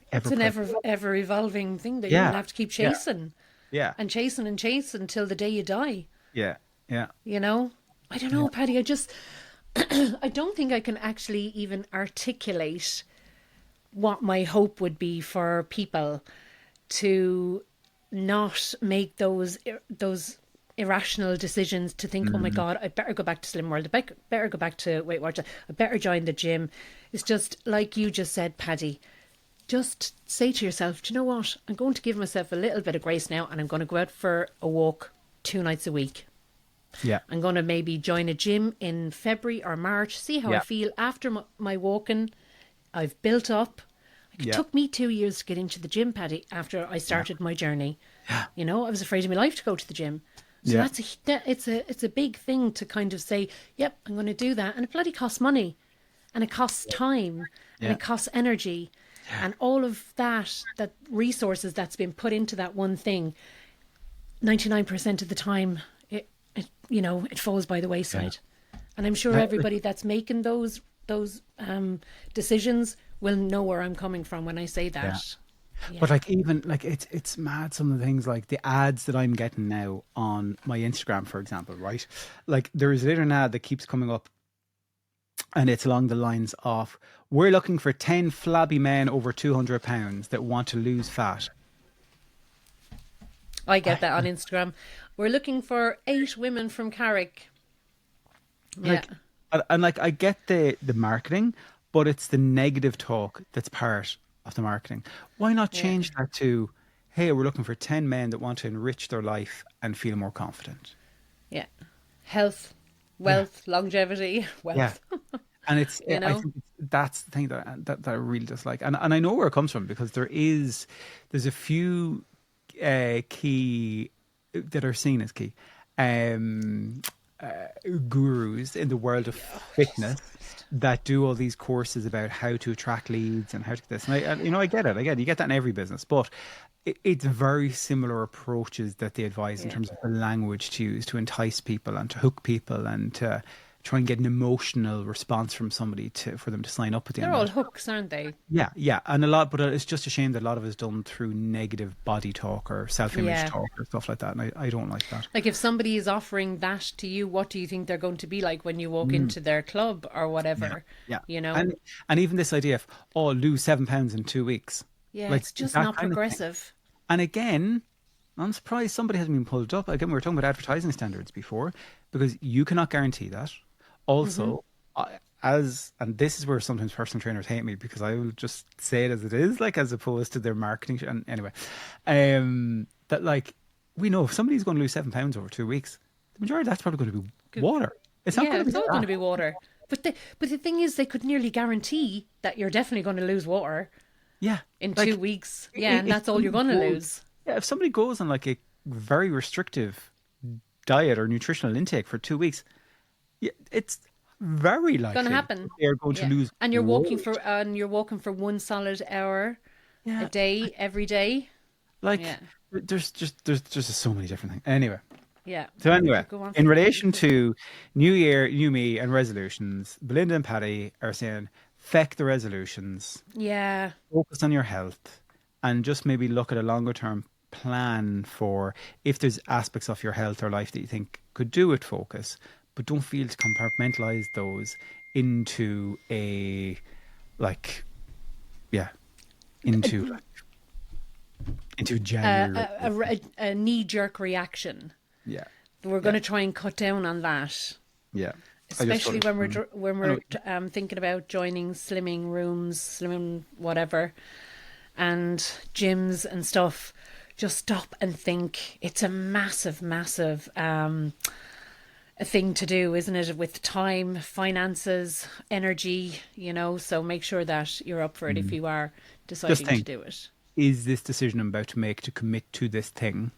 ever evolving thing that you're yeah gonna have to keep yeah chasing yeah and chasing and chasing until the day you die. yeah yeah You know? I don't know, Paddy. I just I don't think I can actually even articulate what my hope would be for people to not make those irrational decisions to think, oh my God, I better go back to Slim World. I better go back to Weight Watchers. I better join the gym. It's just like you just said, Paddy. Just say to yourself, do you know what? I'm going to give myself a little bit of grace now, and I'm going to go out for a walk 2 nights a week. yeah I'm going to maybe join a gym in February or March, see how I yeah feel after my walking. I've built up. It yeah took me 2 years to get into the gym, Paddy, after I started my journey. You know, I was afraid of my life to go to the gym. So yeah it's a big thing to kind of say, yep, I'm going to do that. And it bloody costs money, and it costs time, and yeah it costs energy, and all of that resources that's been put into that one thing. 99% of the time, it falls by the wayside. And I'm sure everybody that's making those decisions will know where I'm coming from when I say that. Yeah. But like, even like, it's mad, some of the things, like the ads that I'm getting now on my Instagram, for example, right? Like there is literally an ad that keeps coming up, and it's along the lines of, we're looking for 10 flabby men over 200 pounds that want to lose fat. I get that on Instagram. We're looking for 8 women from Carrick. Yeah. Like, and like, I get the marketing, but it's the negative talk that's part of the marketing. Why not change that to, hey, we're looking for 10 men that want to enrich their life and feel more confident. Yeah. Health, wealth, longevity, wealth. Yeah. And it's, You know? I think that's the thing that I really dislike. And I know where it comes from, because there's a few key that are seen as key gurus in the world of fitness that do all these courses about how to attract leads and how to get this. And I get it. You get that in every business, but it's very similar approaches that they advise in terms of the language to use to entice people and to hook people and to try and get an emotional response from somebody for them to sign up at the They're end. all hooks, aren't they? Yeah, and but it's just a shame that a lot of it is done through negative body talk or self-image talk or stuff like that, and I don't like that. Like, if somebody is offering that to you, what do you think they're going to be like when you walk into their club or whatever? Yeah, You know? and even this idea of, lose 7 pounds in 2 weeks. Yeah, like, it's just that not kind of thing. progressive. And again, I'm surprised somebody hasn't been pulled up. Again, we were talking about advertising standards before, because you cannot guarantee that. Also, and this is where sometimes personal trainers hate me, because I will just say it as it is, like, as opposed to their marketing. And anyway, that, like, we know if somebody's going to lose 7 pounds over 2 weeks, the majority of that's probably going to be water. It's not going to be it's all that. going to be water. But the thing is, they could nearly guarantee that you're definitely going to lose water Yeah, in like, 2 weeks. Yeah, and if that's all you're going to somebody lose. Yeah, if somebody goes on like a very restrictive diet or nutritional intake for 2 weeks, it's very likely Going to happen. they're going to lose. And you're walking weight. for 1 solid hour a Yeah. day, every day. Like, Yeah. there's just so many different things. Anyway, Yeah. so anyway, Go on. in relation to New Year, New Me, and resolutions, Belinda and Paddy are saying, feck the resolutions, Yeah. focus on your health, and just maybe look at a longer term plan for if there's aspects of your health or life that you think could do with focus, but don't feel to compartmentalize those into into into January. a knee-jerk reaction. Yeah. We're going to try and cut down on that. Yeah. Especially when we're thinking about joining slimming rooms, slimming whatever, and gyms and stuff. Just stop and think. It's a massive, massive a thing to do, isn't it? With time, finances, energy, So make sure that you're up for it if you are deciding to do it. Is this decision I'm about to make to commit to this thing?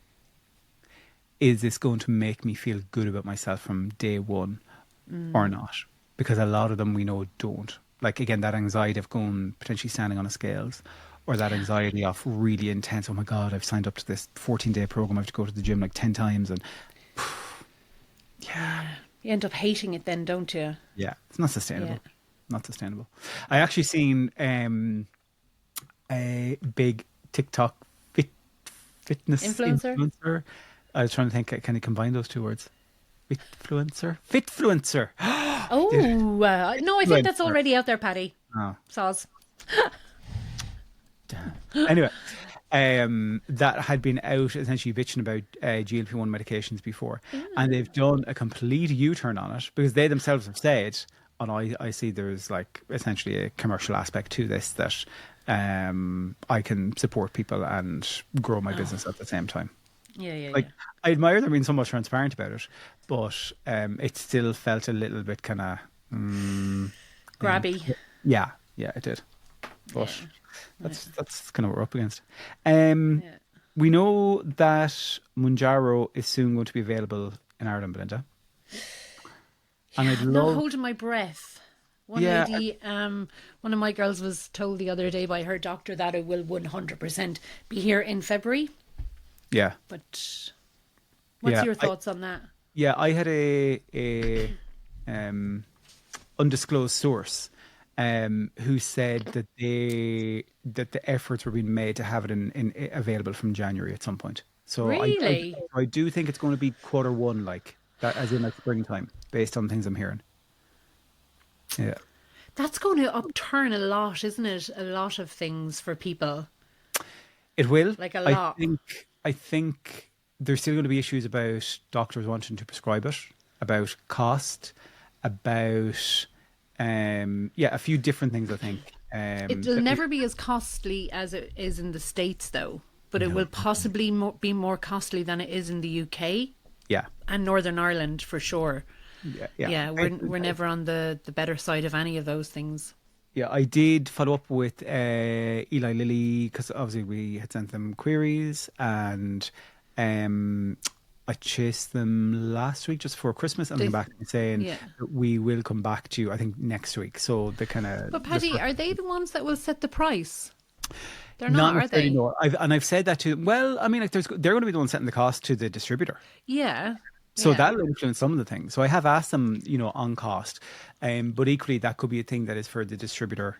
Is this going to make me feel good about myself from day one? Or not, because a lot of them we know don't. Like, again, that anxiety of going potentially standing on a scales, or that anxiety of really intense, oh my God, I've signed up to this 14-day program, I have to go to the gym like 10 times, and you end up hating it then, don't you? Yeah, it's not sustainable. Not sustainable. I actually seen a big TikTok fitness influencer. I was trying to think, can you combine those two words? Fitfluencer. Oh, no, I think that's already out there, Paddy. Oh. Soz. Anyway, that had been out essentially bitching about GLP-1 medications before. And they've done a complete U-turn on it, because they themselves have said, and I see there's like essentially a commercial aspect to this, that I can support people and grow my business at the same time. Yeah. I admire them being somewhat transparent about it, but it still felt a little bit kind of grabby. Yeah, it did. But that's kind of what we're up against. We know that Mounjaro is soon going to be available in Ireland, Belinda. And I'm not holding my breath. One lady, one of my girls was told the other day by her doctor that it will 100% be here in February. Yeah. But what's your thoughts on that? Yeah, I had a undisclosed source who said that the efforts were being made to have it in available from January at some point. So really? I do think it's going to be Q1, like that, as in like springtime, based on things I'm hearing. Yeah. That's going to upturn a lot, isn't it? A lot of things for people. It will. Like a lot. I think there's still going to be issues about doctors wanting to prescribe it, about cost, about a few different things, I think. It'll never be as costly as it is in the States, though, but it will possibly be more costly than it is in the UK. Yeah. And Northern Ireland, for sure. Yeah. We're never on the better side of any of those things. Yeah, I did follow up with Eli Lilly, because obviously we had sent them queries, and I chased them last week just before Christmas, and they came back and saying that we will come back to you, I think, next week. So they kind of. But Paddy, are they the ones that will set the price? They're not, are they? No. I've said that to them. Well, I mean, like they're going to be the ones setting the cost to the distributor. Yeah. So that'll influence some of the things. So I have asked them, on cost, but equally that could be a thing that is for the distributor.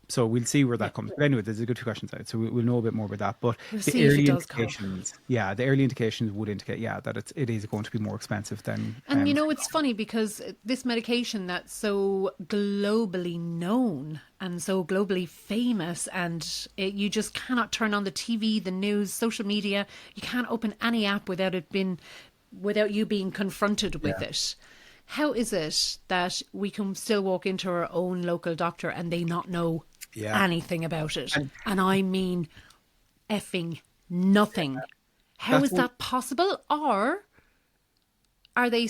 So we'll see where that comes. But anyway, there's a good few questions out, so we'll know a bit more about that. But we'll the early indications, the early indications would indicate, that it is going to be more expensive than. And it's funny because this medication that's so globally known and so globally famous, and you just cannot turn on the TV, the news, social media. You can't open any app without you being confronted with it. How is it that we can still walk into our own local doctor and they not know anything about it? And I mean effing nothing. How is that possible? Or are they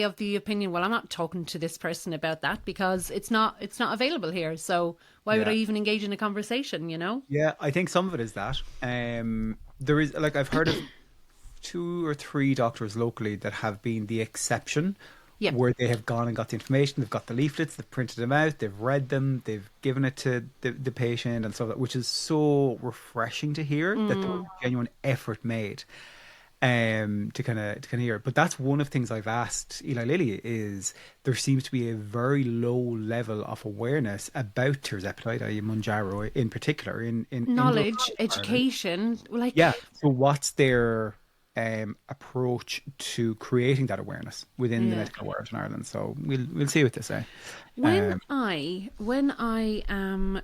of the opinion, well, I'm not talking to this person about that because it's not available here. So why would I even engage in a conversation, Yeah, I think some of it is that. There is, like, I've heard of 2 or 3 doctors locally that have been the exception. Yep. Where they have gone and got the information, they've got the leaflets, they've printed them out, they've read them, they've given it to the patient and stuff, which is so refreshing to hear that there was genuine effort made to kind of hear. But that's one of the things I've asked Eli Lilly is there seems to be a very low level of awareness about tirzepatide, i.e. Mounjaro in particular. In knowledge, education. So what's their approach to creating that awareness within the medical world in Ireland? So we'll see what they say. When I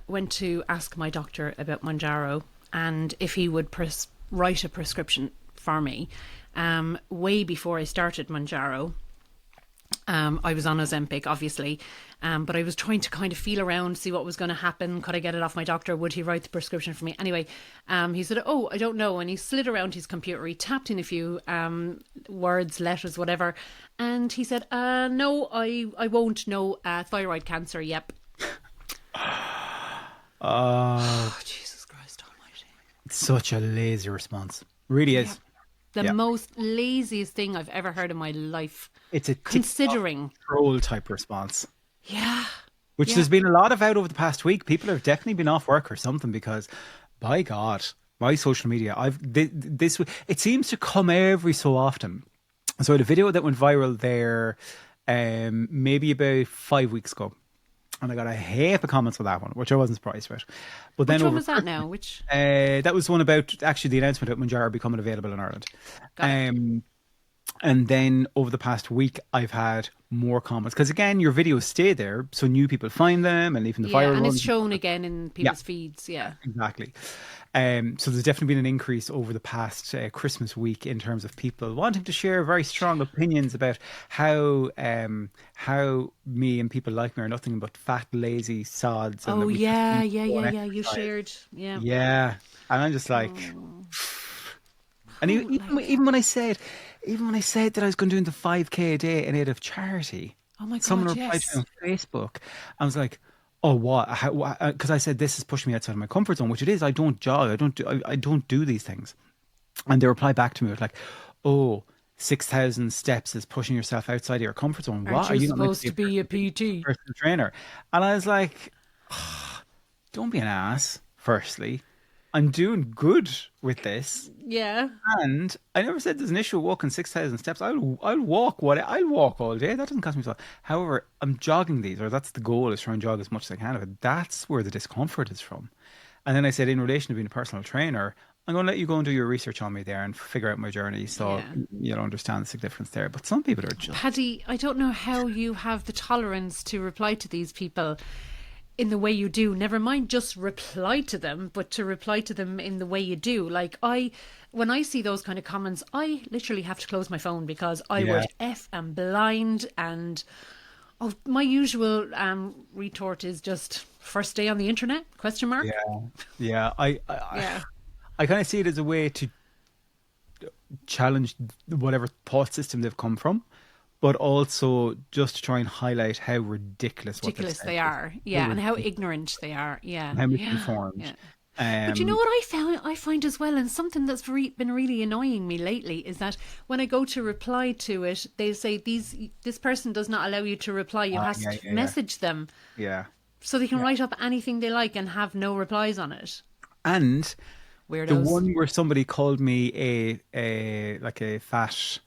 went to ask my doctor about Mounjaro, and if he would write a prescription for me. Way before I started Mounjaro, I was on Ozempic, obviously, but I was trying to kind of feel around, see what was going to happen. Could I get it off my doctor? Would he write the prescription for me? Anyway, he said, "Oh, I don't know." And he slid around his computer. He tapped in a few words, letters, whatever. And he said, "No, I won't. No, thyroid cancer. Yep." Oh, Jesus Christ almighty. It's such a lazy response. Really is. The most laziest thing I've ever heard in my life. It's a considering troll type response. Yeah. Which there's been a lot of out over the past week. People have definitely been off work or something because, by God, my social media, it seems to come every so often. So I had a video that went viral there maybe about 5 weeks ago. And I got a heap of comments on that one, which I wasn't surprised with. But then which one was that now? That was one about actually the announcement of Mounjaro becoming available in Ireland. And then over the past week, I've had more comments. Because again, your videos stay there, so new people find them, and even the viral and ones. it's shown again in people's feeds, Exactly. So there's definitely been an increase over the past Christmas week in terms of people wanting to share very strong opinions about how me and people like me are nothing but fat, lazy sods. And you shared. Yeah. And I'm just like... And even when I said that I was going to do the 5K a day in aid of charity, oh my God, someone replied to me on Facebook. I was like, "Oh, what?" Because I said this is pushing me outside of my comfort zone, which it is. I don't jog. I don't do these things. And they replied back to me with like, "Oh, 6,000 steps is pushing yourself outside of your comfort zone. What are you supposed to be a PT personal trainer?" And I was like, "Don't be an ass. Firstly, I'm doing good with this." Yeah. And I never said there's an issue with walking 6,000 steps. I'll walk all day. That doesn't cost me so. However, I'm jogging these, or that's the goal, is try and jog as much as I can of it. That's where the discomfort is from. And then I said, in relation to being a personal trainer, I'm going to let you go and do your research on me there and figure out my journey, so you'll understand the significance there. But some people are just... Paddy, I don't know how you have the tolerance to reply to these people in the way you do. Never mind just reply to them, but to reply to them in the way you do. Like when I see those kind of comments, I literally have to close my phone because I would am blind. And my usual retort is just first day on the internet ? Yeah. I kind of see it as a way to challenge whatever thought system they've come from, but also just to try and highlight how ridiculous they are, and how ignorant they are, and how misinformed. But you know what I find as well, and something that's been really annoying me lately, is that when I go to reply to it, they say this person does not allow you to reply. You have to message them, so they can write up anything they like and have no replies on it. And weirdos. The one where somebody called me a fat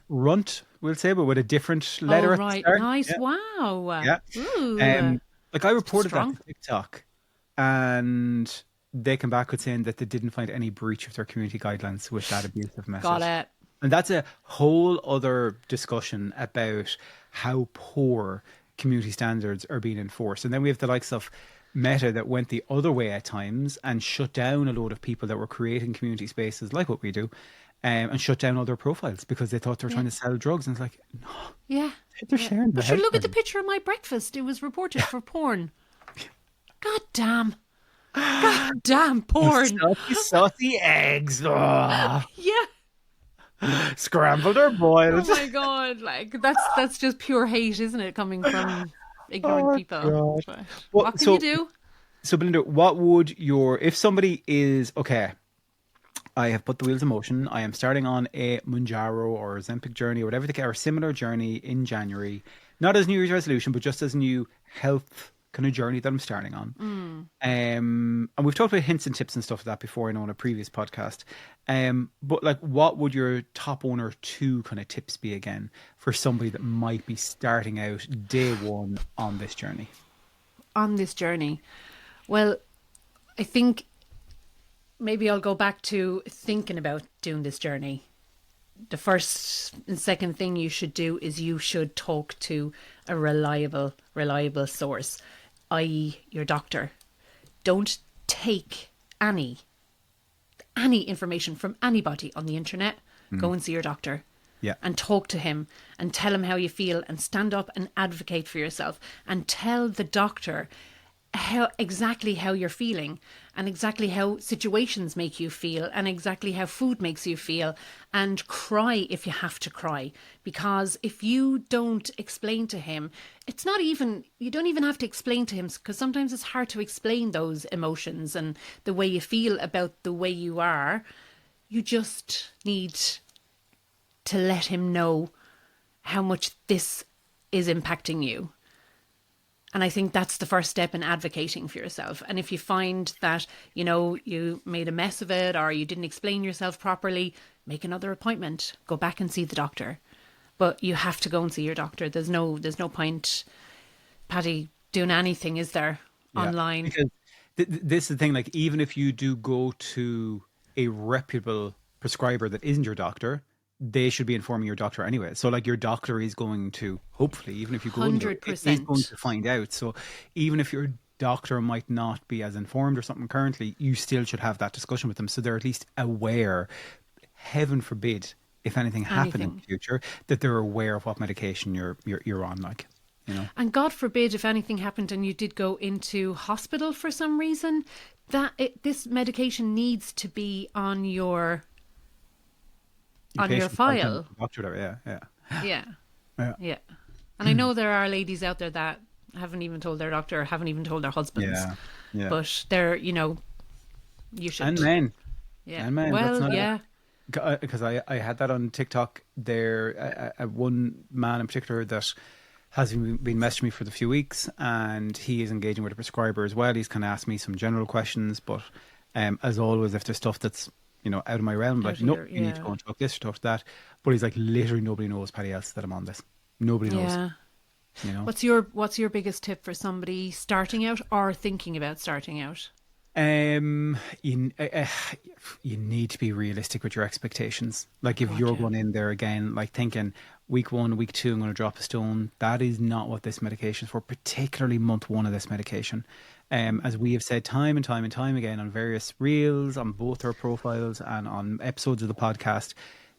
runt, we'll say, but with a different letter. Oh, right. At the start. Nice. Yeah. Wow. Yeah. Ooh. I reported that to TikTok, and they came back with saying that they didn't find any breach of their community guidelines with that abusive message. Got it. And that's a whole other discussion about how poor community standards are being enforced. And then we have the likes of Meta that went the other way at times and shut down a load of people that were creating community spaces like what we do. And shut down all their profiles because they thought they were trying to sell drugs. And it's like, no. Yeah. They're sharing the But look at the picture of my breakfast. It was reported for porn. God damn. God damn porn. Saucy eggs. Oh. Yeah. Scrambled or boiled. Oh my God. Like, that's just pure hate, isn't it? Coming from ignorant people. What can you do? So, Belinda, what would if somebody is, okay, I have put the wheels in motion. I am starting on a Mounjaro or Ozempic journey or whatever or a similar journey in January. Not as New Year's resolution, but just as a new health kind of journey that I'm starting on. And we've talked about hints and tips and stuff like that before, I know, in a previous podcast. But like, what would your top 1 or 2 kind of tips be again for somebody that might be starting out day one on this journey? On this journey? Well, I think maybe I'll go back to thinking about doing this journey. The first and second thing you should do is you should talk to a reliable source, i.e. your doctor. Don't take any information from anybody on the internet, go and see your doctor. Yeah. And talk to him and tell him how you feel and stand up and advocate for yourself and tell the doctor exactly how you're feeling and exactly how situations make you feel and exactly how food makes you feel, and cry if you have to cry. Because if you don't explain to him, you don't even have to explain to him, because sometimes it's hard to explain those emotions and the way you feel about the way you are. You just need to let him know how much this is impacting you. And I think that's the first step in advocating for yourself. And if you find that, you made a mess of it or you didn't explain yourself properly, make another appointment. Go back and see the doctor. But you have to go and see your doctor. There's no point, Paddy, doing anything, is there, online? Because this is the thing, like, even if you do go to a reputable prescriber that isn't your doctor, they should be informing your doctor anyway. So like your doctor is going to, hopefully, even if you go in there, 100%. is going to find out. So even if your doctor might not be as informed or something currently, you still should have that discussion with them, so they're at least aware, heaven forbid, if anything happened in the future, that they're aware of what medication you're on, like, And God forbid if anything happened and you did go into hospital for some reason, this medication needs to be on your file. Doctor, Yeah. Yeah. And I know there are ladies out there that haven't even told their doctor, haven't even told their husbands. Yeah. But they're, you should. And men. Yeah. And men. Well, yeah. Because I had that on TikTok there, one man in particular that has been messaging me for the few weeks, and he is engaging with a prescriber as well. He's kind of asked me some general questions, but as always, if there's stuff that's out of my realm, like, nope, you need to go and talk this or talk that. But he's like, literally nobody knows, Paddy, else that I'm on this. Nobody knows. Yeah. What's your biggest tip for somebody starting out or thinking about starting out? You need to be realistic with your expectations. Like, if you're going in there again, like thinking week 1, week 2, I'm going to drop a stone, that is not what this medication is for, particularly month 1 of this medication. As we have said time and time and time again on various reels, on both our profiles and on episodes of the podcast,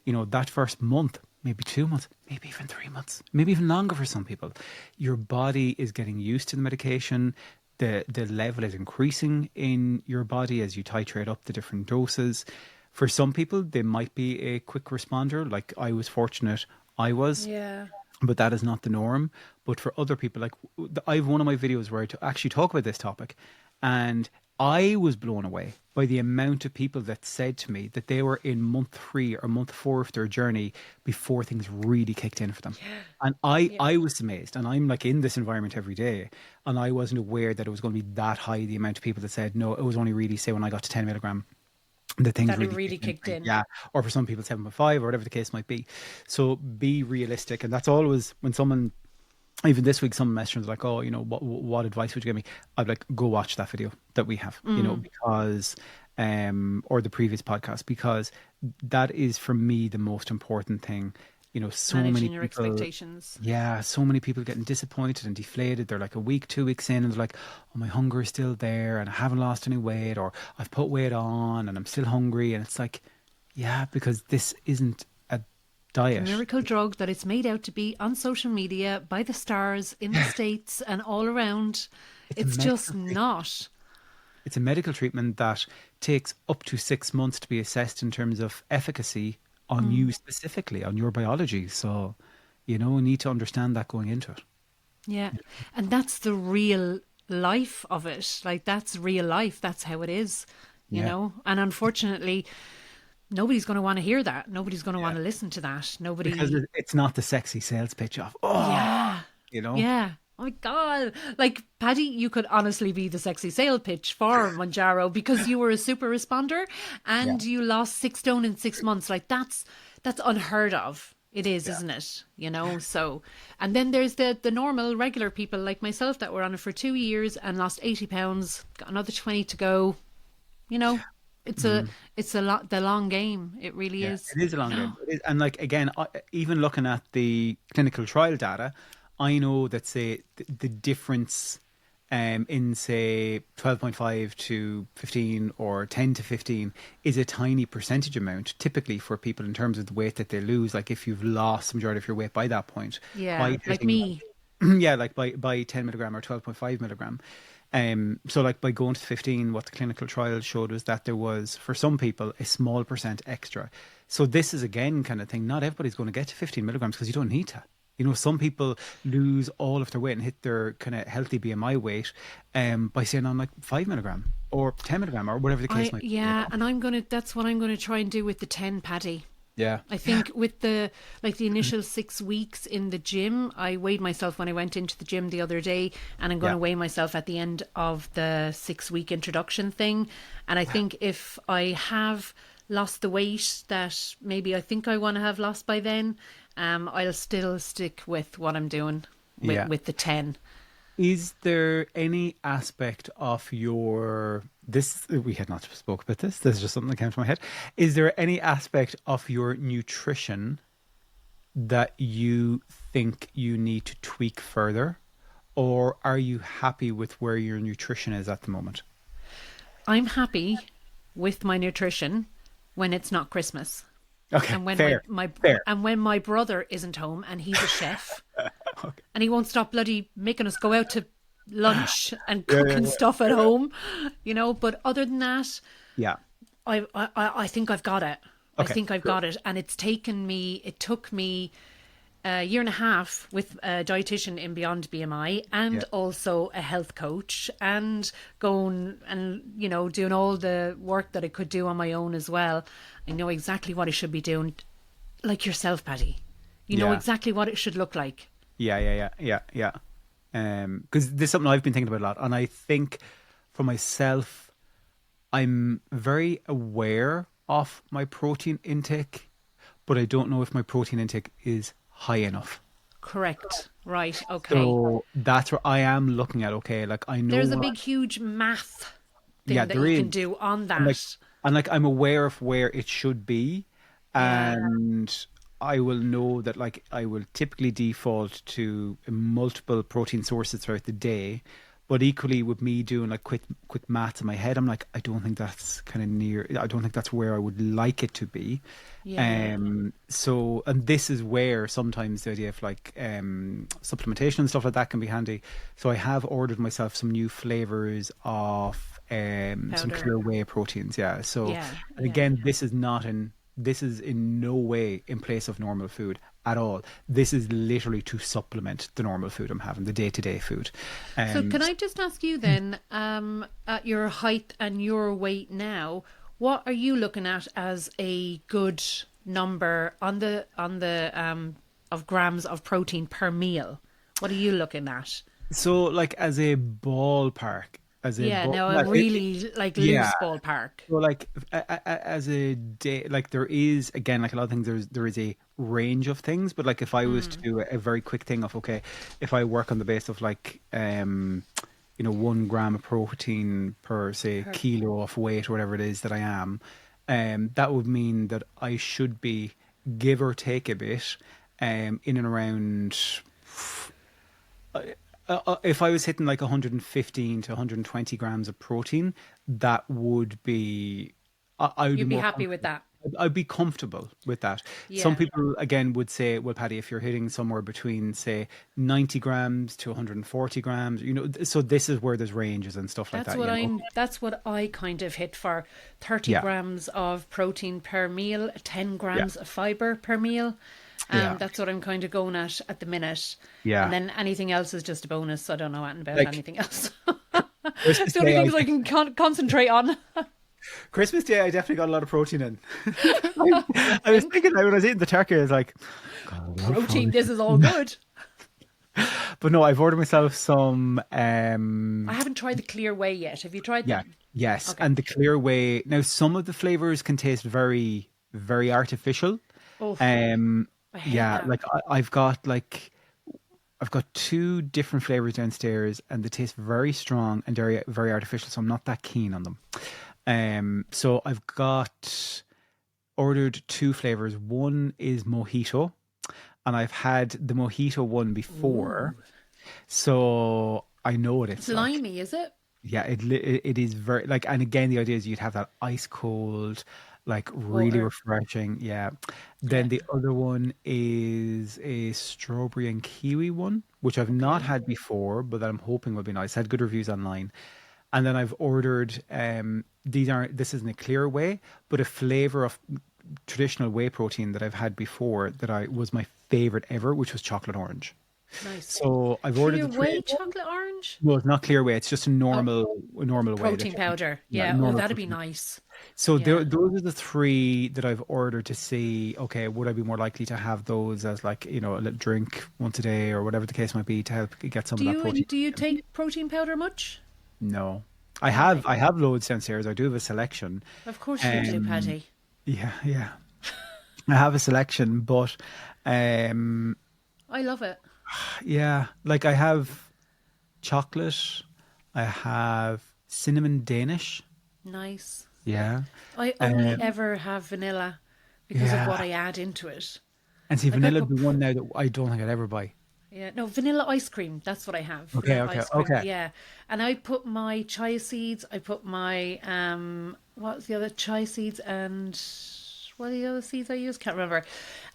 that first month, maybe 2 months, maybe even 3 months, maybe even longer for some people, your body is getting used to the medication. The level is increasing in your body as you titrate up the different doses. For some people, they might be a quick responder. Like I was fortunate, but that is not the norm. But for other people, like I have one of my videos where I actually talk about this topic, and I was blown away by the amount of people that said to me that they were in month 3 or month 4 of their journey before things really kicked in for them. And I was amazed, and I'm like in this environment every day, and I wasn't aware that it was going to be that high, the amount of people that said, no, it was only really, say, when I got to 10 milligram, the things that really kicked in. Yeah. Or for some people 7.5 or whatever the case might be. So be realistic. And that's always when someone, even this week, some messengers like, oh, what advice would you give me? I'd like, go watch that video that we have, because, or the previous podcast, because that is for me the most important thing. So managing many your people, expectations. Yeah, so many people getting disappointed and deflated. They're like a week, 2 weeks in, and they're like, oh, my hunger is still there, and I haven't lost any weight, or I've put weight on, and I'm still hungry. And it's like, yeah, because this isn't a diet. It's a miracle drug that it's made out to be on social media by the stars in the States and all around. It's just not. It's a medical treatment that takes up to 6 months to be assessed in terms of efficacy on you specifically, on your biology. So, we need to understand that going into it. Yeah. And that's the real life of it. Like, that's real life. That's how it is, you know? And unfortunately, nobody's going to want to hear that. Nobody's going to want to listen to that. Nobody. Because it's not the sexy sales pitch of, Yeah. Oh my God. Like, Paddy, you could honestly be the sexy sale pitch for Mounjaro because you were a super responder and you lost 6 stone in 6 months. Like, that's unheard of. It is, isn't it? So, and then there's the normal, regular people like myself that were on it for 2 years and lost 80 pounds, got another 20 to go. It's a lot, the long game. It really is. It is a long game. It is. And like, again, even looking at the clinical trial data, I know that, say, the difference in say 12.5 to 15 or 10 to 15 is a tiny percentage amount typically for people in terms of the weight that they lose. Like if you've lost the majority of your weight by that point, Yeah, by like hitting me. yeah, like by 10 milligram or 12.5 milligram. So like by going to 15, what the clinical trials showed was that there was, for some people, a small percent extra. So this is again kind of thing. Not everybody's going to get to 15 milligrams because you don't need to. You know, some people lose all of their weight and hit their kind of healthy BMI weight by staying on like 5 milligram or 10 milligram or whatever the case might be. You Yeah, know? and that's what I'm gonna try and do with the 10, Paddy. Yeah. I think with the initial 6 weeks in the gym, I weighed myself when I went into the gym the other day, and I'm going Yeah. to weigh myself at the end of the 6 week introduction thing. And I think if I have lost the weight that maybe I think I want to have lost by then, I'll still stick with what I'm doing Yeah. with the 10. Is there any aspect of your this we had not spoke about this is just something that came to my head. Is there any aspect of your nutrition that you think you need to tweak further, or are you happy with where your nutrition is at the moment? I'm happy with my nutrition when it's not Christmas. Okay, And when fair, my fair. and when my brother isn't home and he's a chef, and he won't stop bloody making us go out to lunch and cooking stuff at home, But other than that, Yeah, I think I've got it. I okay, think I've cool. got it, and it took me a year and a half with a dietitian in Beyond BMI and Yeah, also a health coach, and going and doing all the work that I could do on my own as well. I know exactly what I should be doing, like yourself, Paddy. You know yeah, exactly what it should look like. yeah. Because this is something I've been thinking about a lot, and I think for myself, I'm very aware of my protein intake, but I don't know if my protein intake is high enough. Correct. Right. Okay. So that's where I am looking at. Okay, like I know, There's a big, huge math yeah, thing that there you can is, do on and like, that. I'm aware of where it should be, Yeah. and I will know that like I will typically default to multiple protein sources throughout the day. But equally, with me doing like quick maths in my head, I'm like, I don't think that's kind of near. I don't think that's where I would like it to be. Yeah. So, and this is where sometimes the idea of like supplementation and stuff like that can be handy. So I have ordered myself some new flavors of some Powder. clear whey proteins. Yeah. So, Yeah. and Yeah. again, this is in no way in place of normal food at all. This is literally to supplement the normal food I'm having, the day-to-day food. So Um, can I just ask you then, at your height and your weight now, what are you looking at as a good number on the of grams of protein per meal? What are you looking at? so, like as a ballpark, Yeah, now a well, really yeah. loose ballpark. So, like as a day, like there is again, like a lot of things. There is a range of things, but like if I was to do a very quick thing of okay, if I work on the base of like 1 gram of protein per say kilo of weight or whatever it is that I am, that would mean that I should be give or take a bit, in and around. If I was hitting like 115 to 120 grams of protein, that would be, I would be You'd be more happy with comfortable. that. I'd be comfortable with that. Some Yeah. people again would say, well, Paddy, if you're hitting somewhere between say 90 grams to 140 grams, so this is where there's ranges and stuff like That's that, what I kind of hit for 30 Yeah, grams of protein per meal, 10 yeah, grams of fiber per meal. yeah, That's what I'm kind of going at the minute. And yeah. then anything else is just a bonus. So I don't know anything about Like anything else. Christmas It's the only Day, things I can concentrate on. Christmas Day, I definitely got a lot of protein in. You I was think? thinking when I was eating the turkey, I was like, God, I love Protein, this protein. is all good. But no, I've ordered myself some. I haven't tried the clear whey yet. Have you tried Yeah, them? yes, Okay. and the clear whey. Now, some of the flavors can taste very, very artificial. Oh, Um, I hate yeah, that. like I've got two different flavors downstairs, and they taste very strong and very, very artificial. So I'm not that keen on them. So I've got ordered two flavors. One is mojito, and I've had the mojito one before. Ooh. So I know what it's like. Slimy, is it? Yeah, it is very like, and again, the idea is you'd have that ice cold, like really Water. refreshing. Yeah. Yeah. Then the other one is a strawberry and kiwi one, which I've not Okay. had before, but that I'm hoping will be nice. I had good reviews online. And then I've ordered this isn't a clear whey, but a flavor of traditional whey protein that I've had before that I was my favorite ever, which was chocolate orange. Nice. So I've ordered Clear the tray. whey chocolate orange? Well, it's not clear whey. It's just Oh, a normal whey. protein powder. Yeah. Oh, Normal that'd be protein. nice. So Yeah. those are the three that I've ordered to see. Okay, would I be more likely to have those as like a little drink once a day or whatever the case might be to help get some Do of that you protein? do you take protein powder much? No, Right. I have loads downstairs. I do have a selection. Of course you do, Paddy. Yeah, yeah. I have a selection, but um, I love it. yeah, like I have chocolate. I have cinnamon Danish. Nice. Yeah. I only ever have vanilla because of what Yeah. I add into it. And see, Like I vanilla put would be one now that I don't think I'd ever buy. Yeah, no, vanilla ice cream. That's what I have. Okay, Vanilla okay, ice cream. okay. Yeah, and I put my chia seeds. I put my what's the other chia seeds and what are the other seeds I use? Can't remember.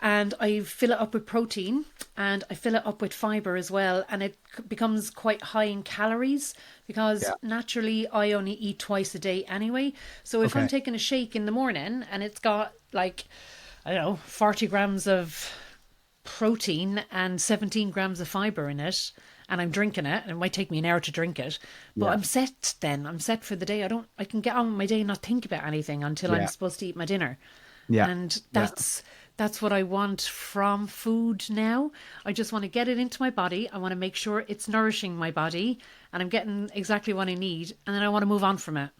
And I fill it up with protein and I fill it up with fiber as well, and it becomes quite high in calories because Yeah. naturally I only eat twice a day anyway. So if I'm Okay. taking a shake in the morning and it's got like I don't know 40 grams of protein and 17 grams of fiber in it and I'm drinking it and it might take me an hour to drink it but Yeah. I'm set then I'm set for the day. I can get on with my day and not think about anything until I'm Yeah. supposed to eat my dinner. Yeah. And Yeah. that's what I want from food now. I just want to get it into my body. I want to make sure it's nourishing my body and I'm getting exactly what I need and then I want to move on from it.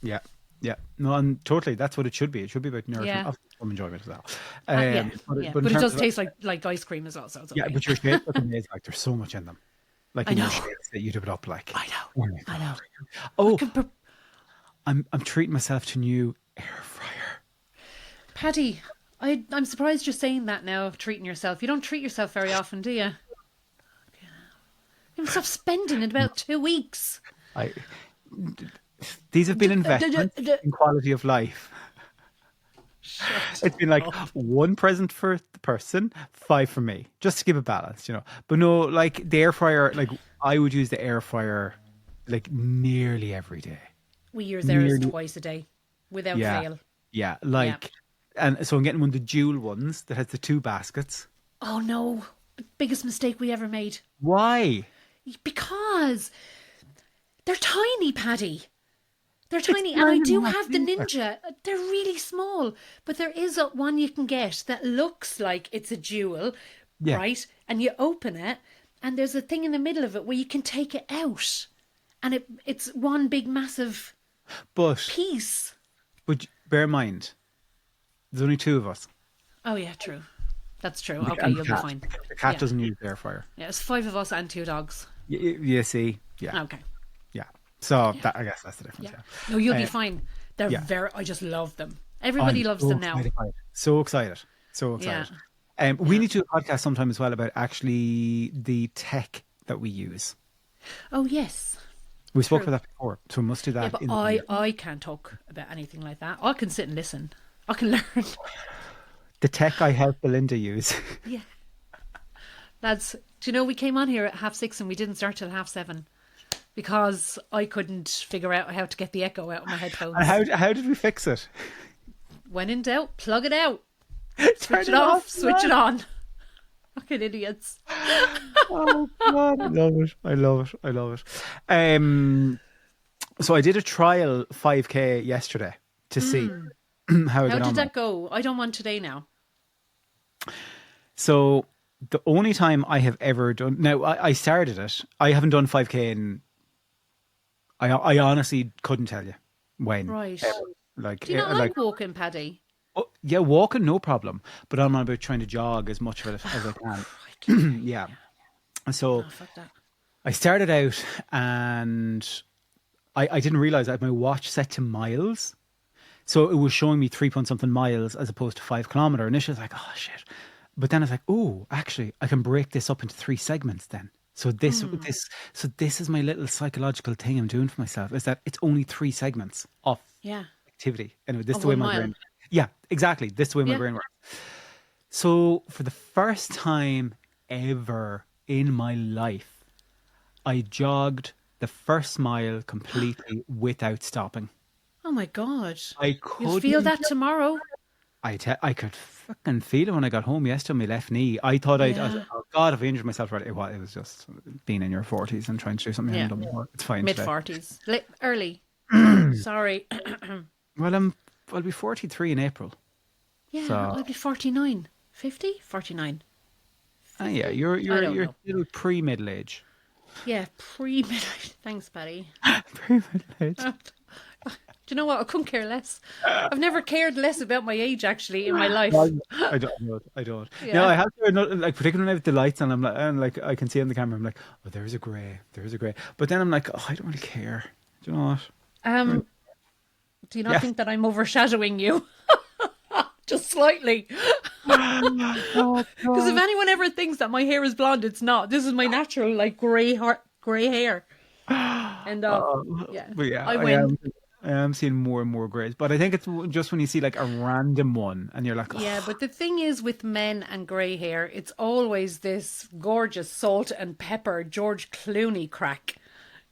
Yeah. Yeah. No, and totally. That's what it should be. It should be about nourishment. Yeah. Of some enjoyment as well. Yeah, But, yeah. but in But it terms does of taste like ice cream as well, so it's okay. yeah, but your shakes look amazing. Like there's so much in them. Like I in your know. shakes that you do it up like. I know. Oh my I God. know. Oh, Could pre- I'm treating myself to new air fryer. Paddy, I'm surprised you're saying that now, treating yourself. You don't treat yourself very often, do you? You stop spending in about 2 weeks. I these have been investments in quality of life. It's been like one present for the person, five for me, just to keep it balanced. But no, like the air fryer, like I would use the air fryer like nearly every day. We use ours Nearly- twice a day, without Yeah, fail. yeah, like, and so I'm getting one of the dual ones that has the two baskets. Oh no, the biggest mistake we ever made. Why? Because they're tiny, Paddy. They're tiny, and tiny I do enough, have the isn't it? Ninja. They're really small, but there is one you can get that looks like it's a jewel, Yeah. right? And you open it, and there's a thing in the middle of it where you can take it out, and it's one big massive But piece. bear in mind, there's only two of us. Oh yeah, true. That's true. Okay, And you'll the be cat. fine. The cat Yeah. doesn't use the air fryer. Yeah, it's 5 of us and 2 dogs. You see, yeah, Okay. yeah. So that, I guess that's the difference. Yeah. Yeah. No, you'll be Uh, fine. They're yeah. I just love them. Everybody I'm loves so them now. excited by it. So excited. So excited. Yeah. We need to do a podcast sometime as well about actually the tech that we use. Oh yes. We spoke True. about that before, so we must do Yeah, that. but in the I can't talk about anything like that. I can sit and listen. I can learn. the tech I help Belinda use. Yeah. Lads, do you know we came on here at 6:30 and we didn't start till 7:30 because I couldn't figure out how to get the echo out of my headphones. And how did we fix it? When in doubt, plug it out. Turn Switch it off, switch it on. Fucking idiots. Oh God, I love it. I love it. I love it. So I did a trial 5K yesterday to see how I How got on. did that go? I don't want today now. So the only time I have ever done now, I started it. I haven't done 5K in. I honestly couldn't tell you when. Right. ever. Like, Do you not like like walking, Paddy? oh, yeah, walking no problem, but I'm on about trying to jog as much of it as I can. Yeah. So Oh, fuck that. I started out and I didn't realize I had my watch set to miles. So it was showing me 3 point something miles as opposed to 5 kilometer. Initially, I was like, oh shit. But then I was like, oh, actually, I can break this up into 3 segments then. So this is my little psychological thing I'm doing for myself, is that it's only 3 segments of Yeah. activity. Anyway, this is Of the way 1 my mile. brain. Yeah, exactly. This is the way my Yeah. brain works. So for the first time ever in my life, I jogged the first mile completely without stopping. Oh my God. I You'll feel couldn't. that tomorrow. I could fucking feel it when I got home yesterday on my left knee. I thought I was Yeah. like, oh God, if I injured myself, right? It was just being in your 40s and trying to do something you Yeah. haven't done before. It's fine Mid today. 40s. Early. Sorry. Well, I'll be 43 in April. Yeah, So I'll be 49. 50? 49. yeah, you're don't know. little pre-middle age. Yeah, pre-middle. Thanks, Paddy. Pre-middle age. Do you know what? I couldn't care less. I've never cared less about my age, actually, in my life. I don't know. I don't. Yeah. No, I have to, like, particularly with the lights on, I'm like, and like, I can see on the camera, I'm like, oh, there's a grey. But then I'm like, oh, I don't really care. Do you know what? Do you not Yeah. think that I'm overshadowing you? Just slightly. Oh, Because if anyone ever thinks that my hair is blonde, it's not. This is my natural, like, grey hair. And yeah, But yeah, I win. I am seeing more and more greys. But I think it's just when you see like a random one and you're like, oh, Yeah, but the thing is with men and grey hair, it's always this gorgeous salt and pepper George Clooney crack,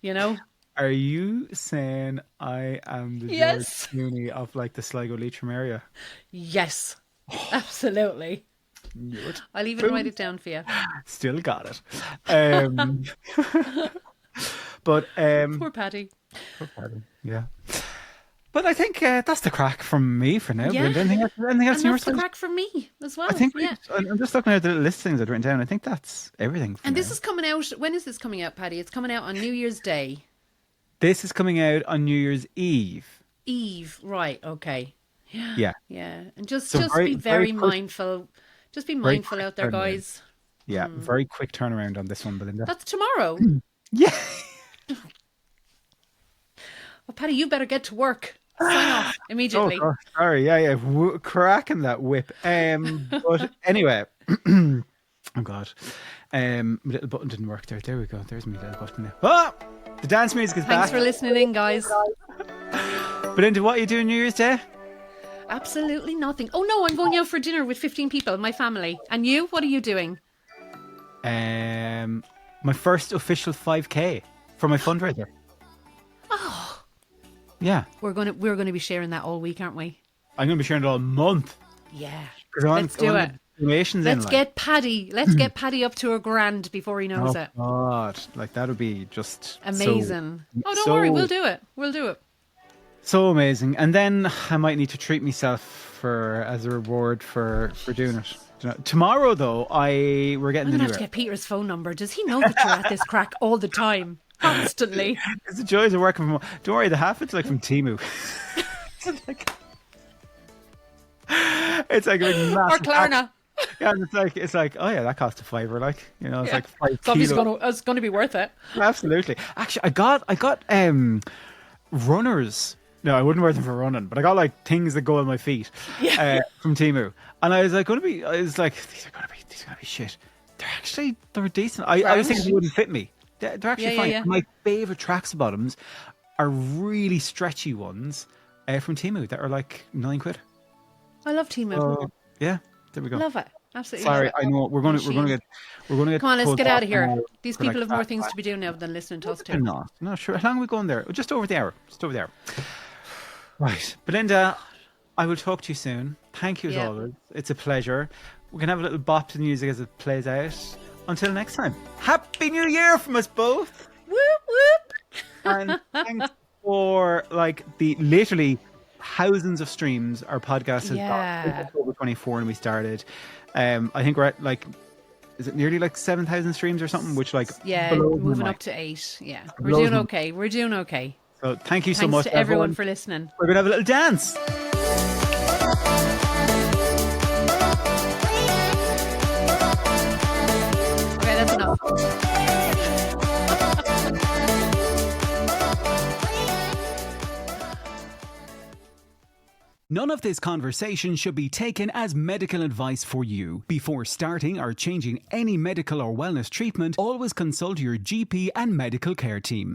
you know? are you saying I am the Yes. George Clooney of like the Sligo Leitrim area? Yes, absolutely. Knew it. I'll even write it down for you. Still got it. But Poor Paddy. yeah. But I think that's the crack from me for now. Yeah. Belinda. Anything else And on your that's the side? crack from me as well. I think yeah. I'm just looking at the list of things I've written down. I think that's everything. For And now. this is coming out. When is this coming out, Paddy? It's coming out on New Year's Day. This is coming out on New Year's Eve. Eve, right? Okay. Yeah. Yeah, and just So be very quick- mindful. Just be very mindful quick out there, turnaround. guys. Yeah. Very quick turnaround on this one, Belinda. That's tomorrow. Yeah. Well, Paddy, you better get to work. Sign off immediately. Oh, sorry. Yeah. Cracking that whip. But anyway. Oh God. My little button didn't work there. There we go. There's my little button there. Oh! The dance music is Thanks back. for listening in, guys. Belinda, what are you doing New Year's Day? Absolutely nothing. Oh no, I'm going out for dinner with 15 people, my family. And you? What are you doing? My first official 5K for my fundraiser. Oh, Yeah. we're gonna be sharing that all week, aren't we? I'm going to be sharing it all month. Yeah. 'Cause Let's do it. Donations Let's in, get Paddy. Let's get Paddy up to $1,000 before he knows it. God, like that would be just Amazing. So, Don't worry, we'll do it. We'll do it. So amazing. And then I might need to treat myself as a reward for doing it. You know, tomorrow though, we're I'm getting gonna the new have to get Peter's phone number. Does he know that you're at this crack all the time, constantly? It's the joys of working from home. Don't worry, the half it's like from Timu. it's like a big Or massive Klarna. Yeah, and it's like, oh yeah, that cost a fiver, like, you know, it's Yeah. like 5 It's obviously kilos. it's going to be worth it. Absolutely. Actually, I got runners. No, I wouldn't wear them for running, but I got like things that go on my feet from Timu, and I was like, these are gonna be shit. They're decent. I was thinking they wouldn't fit me. They're actually fine. yeah. My favorite tracksuit bottoms are really stretchy ones from Timu that are like £9. I love Timu. So yeah, there we go. Love it. Absolutely. Sorry, love it. I know we're gonna get. Come on, let's pulled get out off of here. now These for, like, people have more that. things to be doing now than listening to us They're too. not. No, sure. How long are we going there? Just over the hour. Just over the hour. Right. Belinda, I will talk to you soon. Thank you as Yeah. always. It's a pleasure. We can have a little bop to the music as it plays out. Until next time. Happy New Year from us both. Whoop whoop. And thanks for like the literally thousands of streams our podcast has got since Yeah. October 24 when we started. I think we're at like, is it nearly like 7,000 streams or something? Which like Yeah, blows my moving mind. up to 8. Yeah, we're Blows doing my- okay. We're doing okay. So thank you so Thanks much to everyone for listening. We're gonna have a little dance. Okay, that's enough. None of this conversation should be taken as medical advice for you. Before starting or changing any medical or wellness treatment, always consult your GP and medical care team.